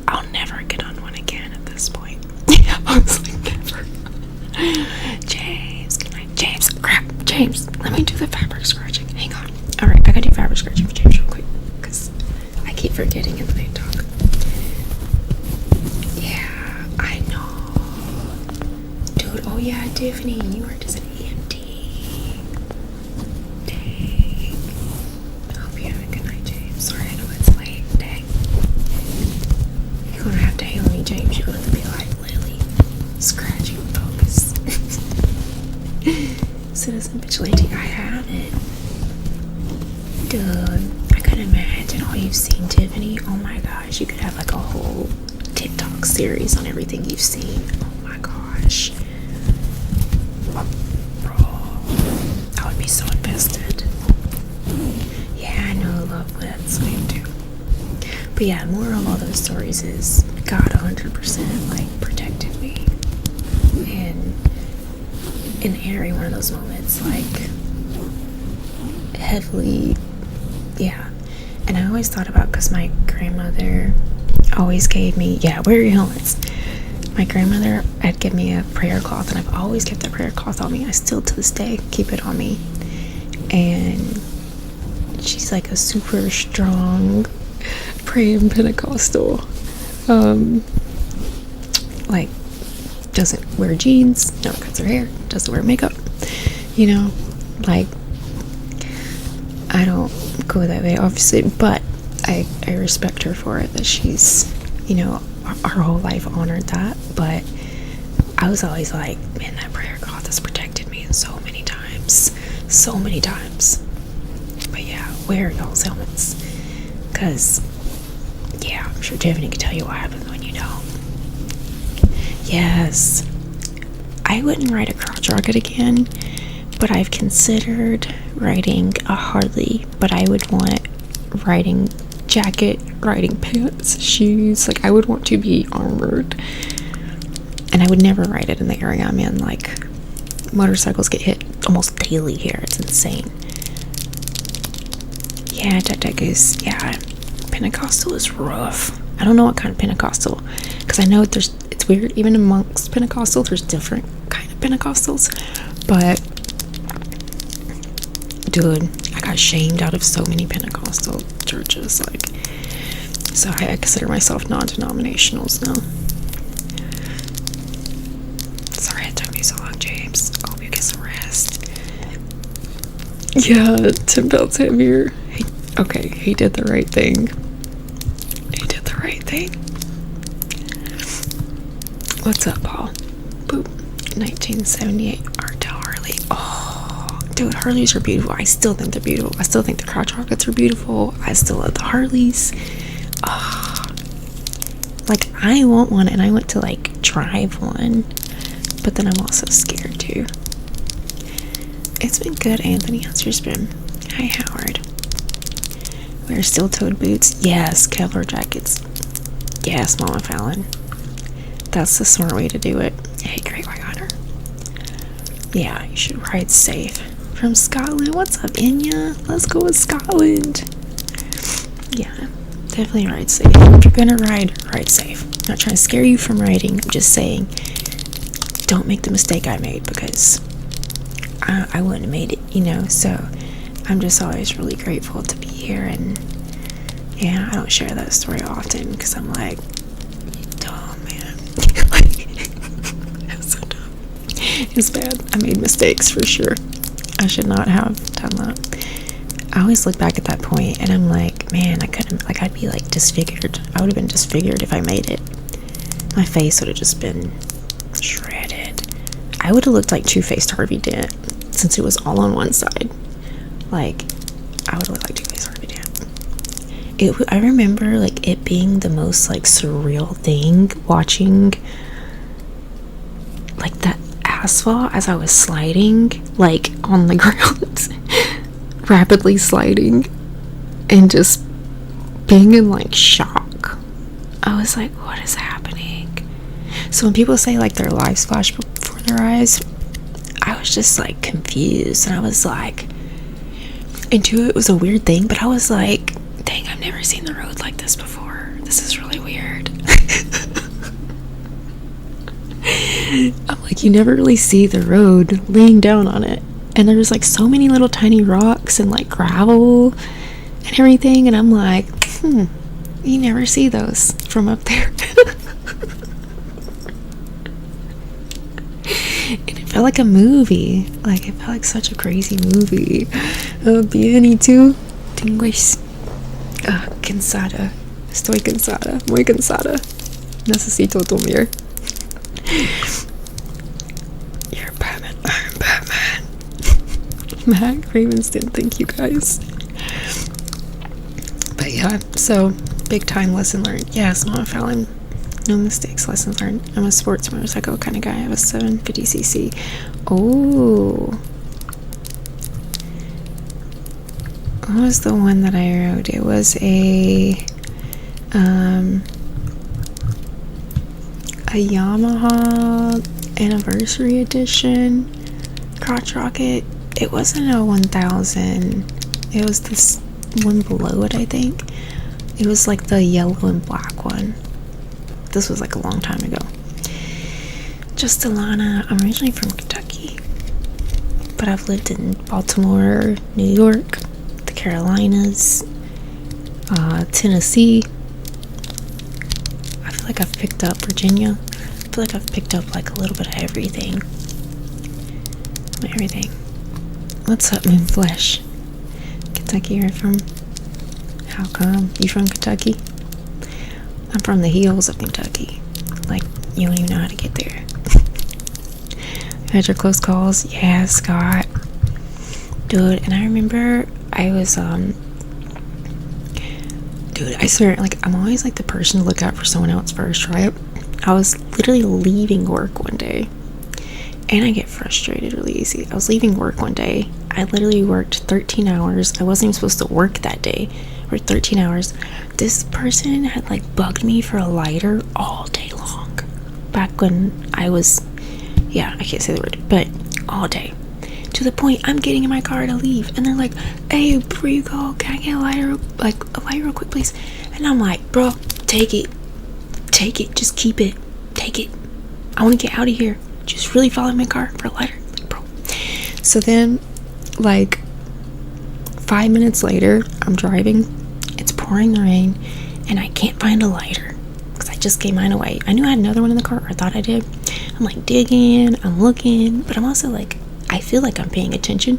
I'll never get on one again at this point. I was like, never. James, good night. James, crap. James, let me do the fabric scratching. Hang on. All right, I gotta do fabric scratching for James real quick, because I keep forgetting in the night talk. Yeah, I know. Dude, oh yeah, Tiffany, you worked as an EMT. Dang. I hope you have a good night, James. Sorry, I know it's late. Dang. You're gonna have to hail me, James. You're gonna be like, Lily, scratching focus. Citizen vigilante, I have it. Dude, I could imagine all you've seen, Tiffany. Oh my gosh, you could have like a whole TikTok series on everything you've seen. Oh my gosh. Bro, I would be so invested. Yeah, I know, love lives. I do. But yeah, moral of all those stories is God 100% like protected me. And in every one of those moments, like heavily, yeah. And I always thought about, because my grandmother always gave me, wear your helmets. My grandmother had given me a prayer cloth, and I've always kept that prayer cloth on me. I still to this day keep it on me. And she's like a super strong praying Pentecostal. Like, doesn't wear jeans, never cuts her hair, doesn't wear makeup, you know, like, I don't go that way, obviously, but I respect her for it, that she's, you know, our whole life honored that. But I was always like, man, that prayer God has protected me so many times. But yeah, wear y'all's helmets, because yeah, I'm sure Tiffany can tell you what happens when you don't. Yes, I wouldn't ride a crotch rocket again, but I've considered riding a Harley, but I would want riding jacket, riding pants, shoes. Like, I would want to be armored, and I would never ride it in the area I'm in. Like, motorcycles get hit almost daily here. It's insane. Yeah, Tech is, yeah, Pentecostal is rough. I don't know what kind of Pentecostal, because I know it's weird, even amongst Pentecostal, there's different kind of Pentecostals, but dude, I got shamed out of so many Pentecostal churches, like, so I consider myself non-denominational now. Sorry it took me so long, James. I hope you get some rest. Yeah, 10 pounds heavier. Okay, he did the right thing. What's up, Paul? Boop. 1978 Ardell Harley. Oh, dude, Harleys are beautiful. I still think they're beautiful. I still think the crotch rockets are beautiful. I still love the Harleys. Oh, like, I want one, and I went to like drive one, but then I'm also scared too. It's been good, Anthony. How's yours been? Hi, Howard. Wear steel-toed boots. Yes, Kevlar jackets. Yes, Mama Fallon. That's the smart way to do it. Hey, Great White Hunter. Yeah, you should ride safe. From Scotland. What's up, Inya? Let's go with Scotland. Yeah, definitely ride safe. If you're gonna ride safe. I'm not trying to scare you from riding. I'm just saying, don't make the mistake I made, because I wouldn't have made it, you know. So I'm just always really grateful to be here. And yeah, I don't share that story often, because I'm like, dumb, man. That's so dumb. It's bad. I made mistakes for sure. I should not have done that. I always look back at that point and I'm like, man, I couldn't, like, I'd be like disfigured. I would have been disfigured if I made it. My face would have just been shredded. I would have looked like Two-Faced Harvey Dent, since it was all on one side. Like, I would look like Two-Faced Harvey Dent. I remember, like, it being the most, like, surreal thing, watching, like, that asphalt as I was sliding, like, on the ground, rapidly sliding, and just being in, like, shock. I was like, what is happening? So when people say, like, their lives flash before their eyes, I was just, like, confused, and I was like, into it was a weird thing, but I was like, dang, I've never seen the road like this before. This is really weird. I'm like, you never really see the road laying down on it, and there's like so many little tiny rocks and like gravel and everything, and I'm like, you never see those from up there. And it felt like a movie. Like, it felt like such a crazy movie. Viene tú, Tinguis. Cansada. Estoy cansada. Muy cansada. Necesito dormir. You're Batman. I'm Batman. Matt Ravenston, thank you guys. But yeah, so big time lesson learned. Yes, Mama Fallon. No mistakes, lessons learned. I'm a sports motorcycle kind of guy. I have a 750cc. Oh. What was the one that I rode? It was a Yamaha anniversary edition crotch rocket. It wasn't a 1000. It was this one below it, I think. It was like the yellow and black one. This was like a long time ago. Just Alana. I'm originally from Kentucky, but I've lived in Baltimore, New York, the Carolinas, Tennessee. I feel like I've picked up Virginia. I feel like I've picked up like a little bit of everything. What's up, Moonflesh? Kentucky, you're from? How come? You from Kentucky? I'm from the hills of Kentucky. Like, you don't even know how to get there. You had your close calls? Yeah, Scott. Dude, and I remember I was, dude, I swear, like, I'm always like the person to look out for someone else first, right? I was literally leaving work one day, and I get frustrated really easy. I was leaving work one day. I literally worked 13 hours. I wasn't even supposed to work that day. I worked 13 hours. This person had like bugged me for a lighter all day long. Back when I was, yeah, I can't say the word, but all day. To the point I'm getting in my car to leave, and they're like, hey, before you go, can I get a lighter, like a lighter real quick, please? And I'm like, bro, take it, just keep it, take it. I want to get out of here. Just really follow my car for a lighter, like, bro. So then, like 5 minutes later, I'm driving, it's pouring the rain, and I can't find a lighter because I just gave mine away. I knew I had another one in the car, or I thought I did. I'm like digging, I'm looking, but I'm also like, I feel like I'm paying attention,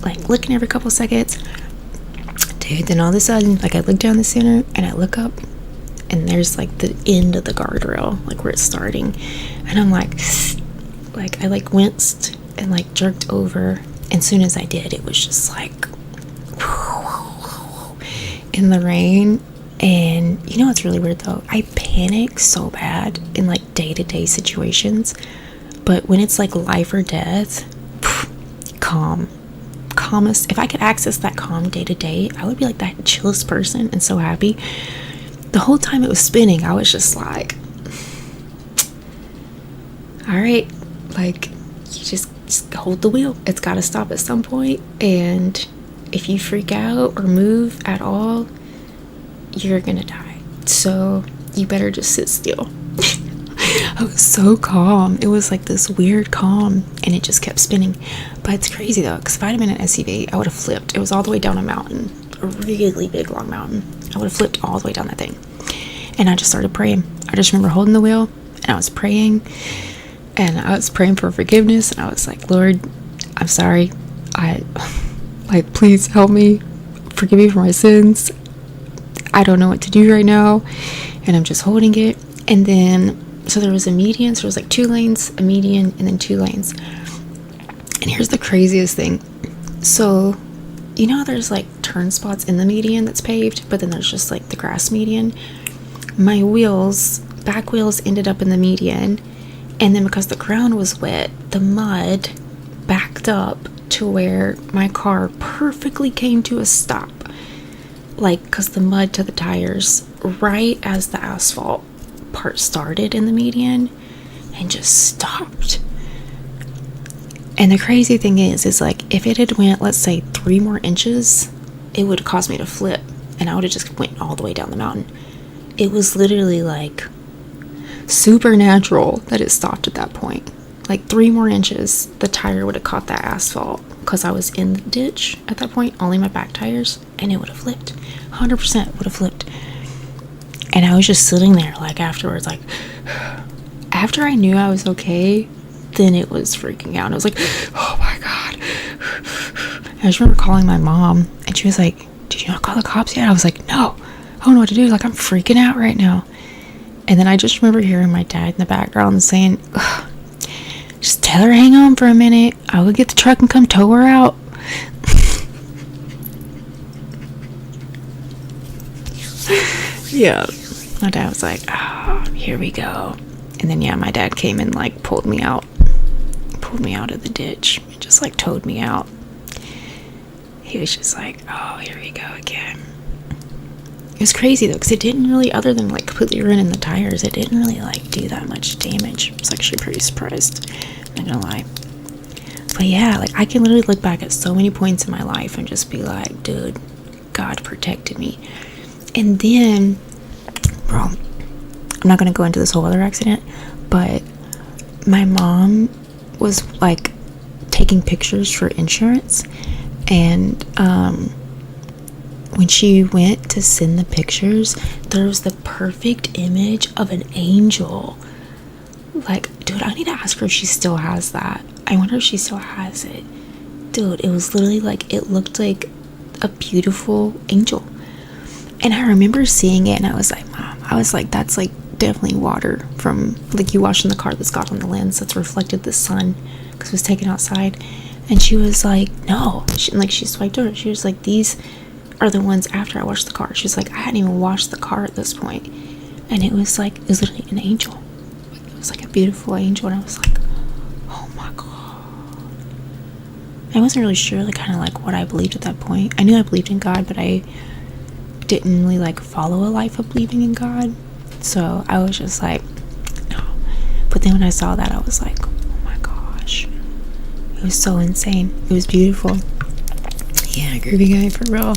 like looking every couple seconds. Dude, then all of a sudden, like I look down the center and I look up, and there's like the end of the guardrail, like where it's starting, and I'm like I like winced and like jerked over, and as soon as I did, it was just like in the rain. And you know what's really weird though? I panic so bad in like day-to-day situations, but when it's like life or death, calmest. If I could access that calm day to day, I would be like that chillest person and so happy. The whole time it was spinning, I was just like, all right, like, you just hold the wheel. It's got to stop at some point, and if you freak out or move at all, you're gonna die. So you better just sit still. I was so calm. It was like this weird calm, and it just kept spinning. But it's crazy though, because if I'd have been an SUV, I would have flipped. It was all the way down a mountain, a really big long mountain. I would have flipped all the way down that thing. And I just started praying. I just remember holding the wheel, and I was praying, and I was praying for forgiveness, and I was like, Lord, I'm sorry. Please help me. Forgive me for my sins. I don't know what to do right now. And I'm just holding it. And then, so there was a median. So there was like 2 lanes, a median, and then 2 lanes. And here's the craziest thing. So, you know, there's like turn spots in the median that's paved, but then there's just like the grass median. My wheels, back wheels, ended up in the median. And then because the ground was wet, the mud backed up to where my car perfectly came to a stop. Like, because the mud to the tires, right as the asphalt part started in the median, and just stopped. And the crazy thing is like, if it had went, let's say 3 more inches, it would cause me to flip, and I would have just went all the way down the mountain. It was literally like supernatural that it stopped at that point. Like 3 more inches, the tire would have caught that asphalt, because I was in the ditch at that point, only my back tires, and it would have flipped. 100% would have flipped. And I was just sitting there, like, afterwards, like, after I knew I was okay, then it was freaking out. And I was like, oh my God. And I just remember calling my mom, and she was like, did you not call the cops yet? I was like, no, I don't know what to do. Like, I'm freaking out right now. And then I just remember hearing my dad in the background saying, just tell her hang on for a minute. I will get the truck and come tow her out. Yeah. My dad was like, oh, here we go. And then, yeah, my dad came and, like, pulled me out of the ditch and just, like, towed me out. He was just like, oh, here we go again. It was crazy, though, because it didn't really, other than, like, completely ruining the tires, it didn't really, like, do that much damage. I was actually pretty surprised, I'm not gonna lie. But, yeah, like, I can literally look back at so many points in my life and just be like, dude, God protected me. And then, bro, I'm not gonna go into this whole other accident, but my mom was, like, taking pictures for insurance, and when she went to send the pictures, there was the perfect image of an angel. Like, dude, I need to ask her if she still has that. I wonder if she still has it. Dude, it was literally like, it looked like a beautiful angel. And I remember seeing it and I was like, Mom, I was like, that's like definitely water from like you wash in the car that's got on the lens that's reflected the sun because it was taken outside. And she was like, no, she swiped over. She was like, these are the ones after I washed the car. She was like, I hadn't even washed the car at this point. And it was like, it was literally an angel. It was like a beautiful angel. And I was like, oh my God. I wasn't really sure like kind of like what I believed at that point. I knew I believed in God, but I didn't really like follow a life of believing in God. So I was just like, no. But then when I saw that, I was like, oh my gosh. It was so insane. It was beautiful. Yeah, groovy guy for real.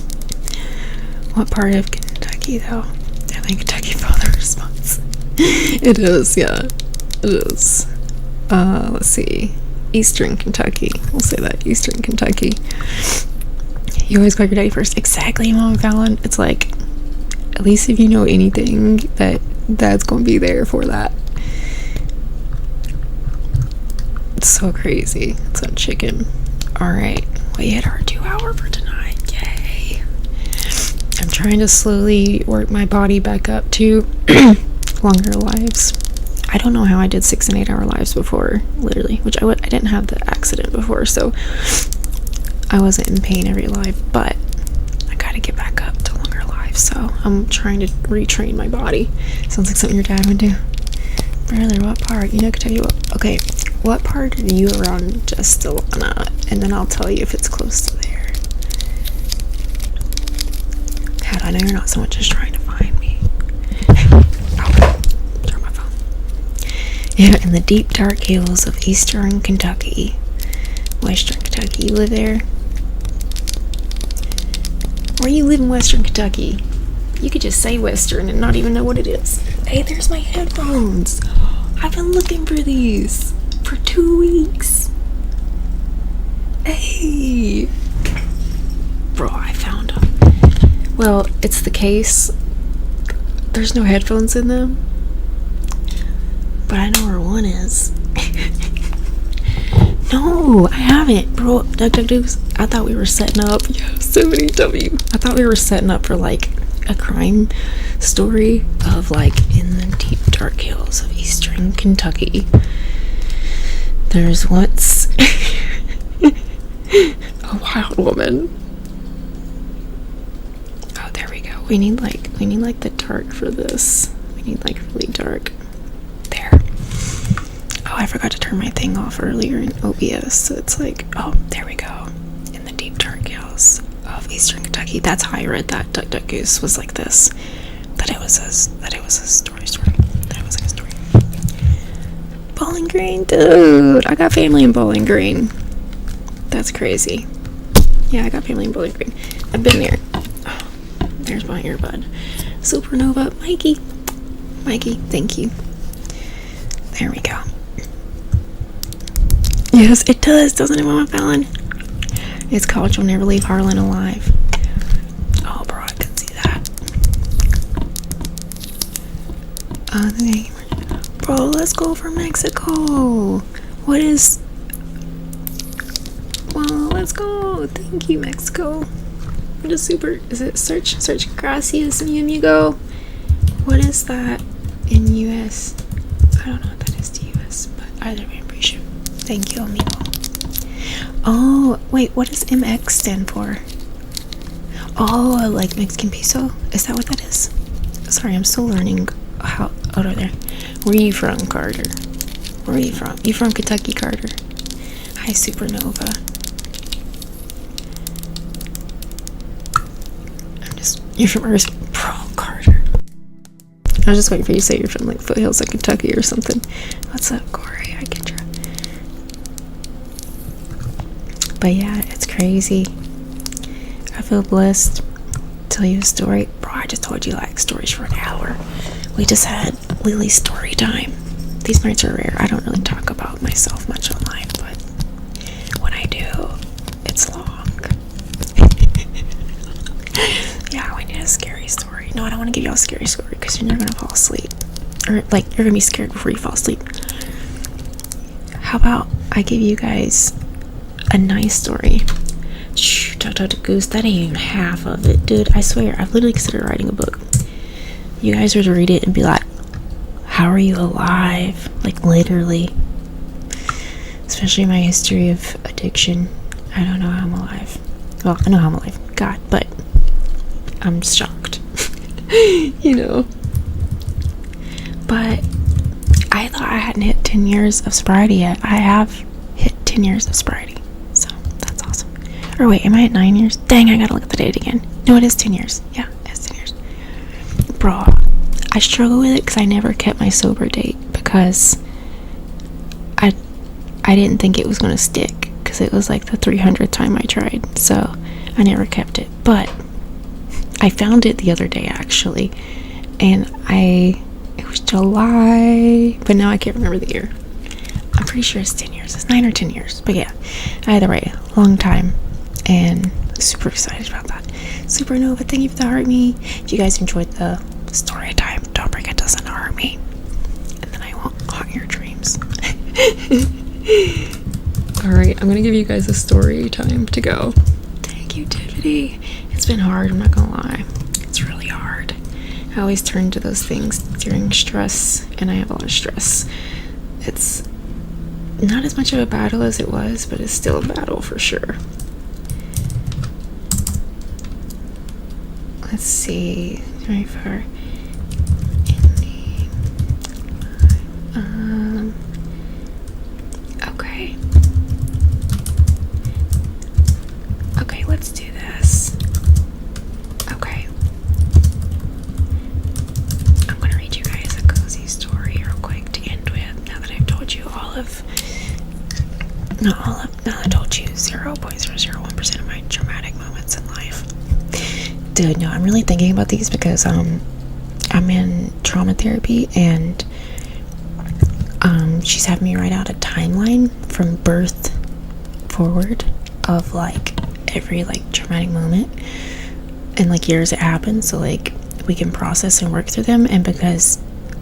What part of Kentucky though? I think Kentucky father response. It is, yeah. It is. Let's see. Eastern Kentucky. We'll say that. Eastern Kentucky. You always call your daddy first. Exactly, Mom Fallon. It's like, at least if you know anything, that dad's gonna be there for that. It's so crazy. It's on chicken. Alright, we hit our 2 hour for tonight. Yay. I'm trying to slowly work my body back up to longer lives. I don't know how I did 6 and 8 hour lives before, literally, which I didn't have the accident before, so I wasn't in pain every life, but I gotta get back up to longer lives, so I'm trying to retrain my body. Sounds like something your dad would do. Brother, what part? You know, I can tell you what. Okay, what part are you around Justilana? And then I'll tell you if it's close to there. God, I know you're not so much just trying to find me. Oh, turn my phone. Yeah, in the deep dark hills of eastern Kentucky. Western Kentucky, you live there? Where you live in Western Kentucky? You could just say Western and not even know what it is. Hey, there's my headphones. I've been looking for these for 2 weeks. Hey. Bro, I found them. Well, it's the case. There's no headphones in them. But I know where one is. No, I haven't, bro. Duck, I thought we were setting up. Yeah, so many W. I thought we were setting up for like a crime story of like in the deep dark hills of eastern Kentucky. There's once a wild woman. Oh, there we go. We need like the dark for this. We need like really dark. There. Oh, I forgot to turn my thing off earlier in OBS, so it's like, oh, there we go. In the deep dark hills of eastern Kentucky. That's how I read that. Duck Goose was like this. That it was a story. That it was like a story. Bowling Green, dude. I got family in Bowling Green. That's crazy. Yeah, I got family in Bowling Green. I've been there. Oh, there's my earbud. Supernova, Mikey, thank you. There we go. Yes, it does, doesn't it, Mama Fallon? It's called You'll Never Leave Harlan Alive. Oh, bro, I can see that. Bro, let's go for Mexico. What is... Well, let's go. Thank you, Mexico. What is super... Is it search gracias, mi amigo? What is that in US? I don't know what that is to US, but either way, I appreciate it. Thank you, amigo. Oh, wait, what does MX stand for? Oh, like Mexican peso? Is that what that is? Sorry, I'm still learning how... Oh, right there. Where are you from, Carter? Where are you from? You from Kentucky, Carter? Hi, Supernova. You're from Earth... Bro, Carter. I was just waiting for you to say you're from, like, foothills of Kentucky or something. What's up, Corey? I get you. But yeah, it's crazy. I feel blessed. Tell you a story. Bro, I just told you like stories for an hour. We just had Lily's story time. These nights are rare. I don't really talk about myself much online, but when I do, it's long. story. No, I don't want to give y'all a scary story because you're never gonna fall asleep, or like you're gonna be scared before you fall asleep. How about I give you guys a nice story? Shh, goose, that ain't even half of it, dude. I swear, I've literally considered writing a book. You guys are to read it and be like, how are you alive? Like, literally. Especially my history of addiction. I don't know how I'm alive. Well, I know how I'm alive. God, but I'm shocked. You know. But I thought I hadn't hit 10 years of sobriety yet. I have hit 10 years of sobriety. So, that's awesome. Or wait, am I at 9 years? Dang, I gotta look at the date again. No, it is 10 years. Yeah, it's 10 years. Bro, I struggle with it because I never kept my sober date because I didn't think it was going to stick because it was like the 300th time I tried, so I never kept it. But I found it the other day actually, and it was July, but now I can't remember the year. I'm pretty sure it's 10 years. It's 9 or 10 years, but yeah, either way, long time, and super excited about that. Supernova, thank you for the heart me. If you guys enjoyed the story time, don't forget to send a heart me, and then I won't haunt your dreams. Alright, I'm gonna give you guys a story time to go. Thank you, Tiffany. It's been hard, I'm not gonna lie. It's really hard. I always turn to those things during stress, and I have a lot of stress. It's not as much of a battle as it was, but it's still a battle for sure. Let's see. 24. Okay. Okay, let's do this. Okay. I'm gonna read you guys a cozy story real quick to end with, now that I've told you now that I told you 0.001% of my traumatic moments in life. Dude, no, I'm really thinking about these because I'm in trauma therapy, and she's having me write out a timeline from birth forward of like every like traumatic moment and like years it happened, so like we can process and work through them. And because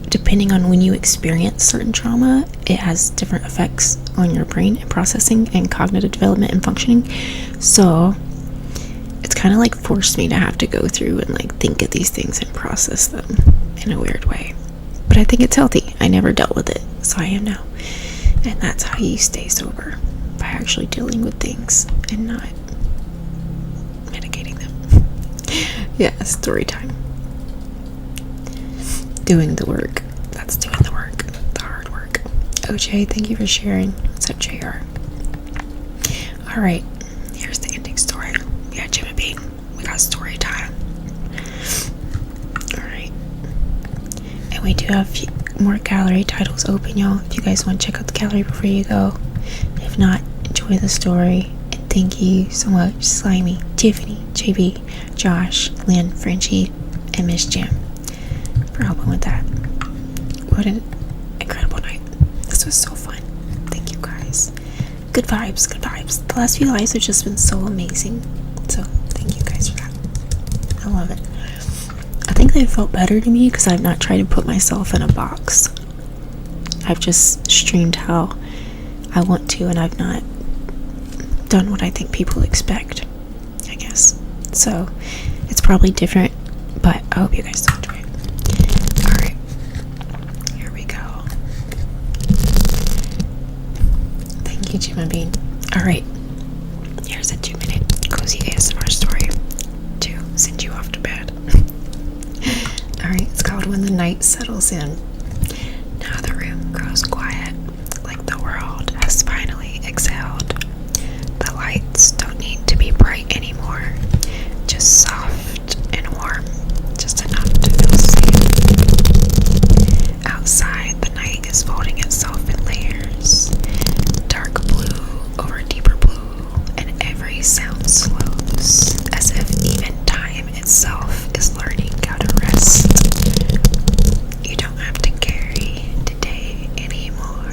depending on when you experience certain trauma, it has different effects on your brain and processing and cognitive development and functioning. So it's kind of like forced me to have to go through and like think of these things and process them in a weird way. But I think it's healthy. I never dealt with it, so I am now. And that's how you stay sober, by actually dealing with things and not mitigating them. Yeah, story time. Doing the work. That's doing the work. The hard work. OJ, thank you for sharing. What's up, JR? Alright, here's the ending story. Yeah, Jim and Bean, we got story time. Alright. And we do have more gallery titles open, y'all. If you guys want to check out the gallery before you go. If not, enjoy the story. And thank you so much, Slimy, Tiffany, JB, Josh, Lynn, Frenchie, and Miss Jim, for helping with that. What an incredible night. This was so fun. Thank you guys. Good vibes, good vibes. The last few lives have just been so amazing. So thank you guys for that. I love it. I think they felt better to me because I've not tried to put myself in a box. I've just streamed how I want to, and I've not done what I think people expect, I guess. So it's probably different, but I hope you guys still enjoy it. Alright, here we go. Thank you, Jim and Bean. Alright, here's a 2-minute cozy ASMR story to send you off to bed. Alright, it's called When the Night Settles In. Now the room grows quiet, like the world has finally exhaled. The lights don't need to be bright anymore, just soft and warm, just enough to feel safe. Outside, the night is folding itself in layers, dark blue over deeper blue, and every sound slows, as if even time itself is learning how to rest. You don't have to carry today anymore.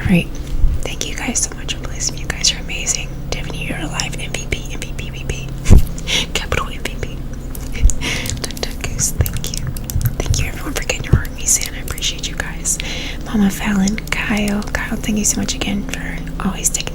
Alright. Thank you guys so much for listening. You guys are amazing. Tiffany, you're alive. MVP, MVP, MVP. Capital MVP. Duck Goose, thank you. Thank you everyone for getting your heart me Santa. I appreciate you guys. Mama Fallon, Kyle, thank you so much again for always taking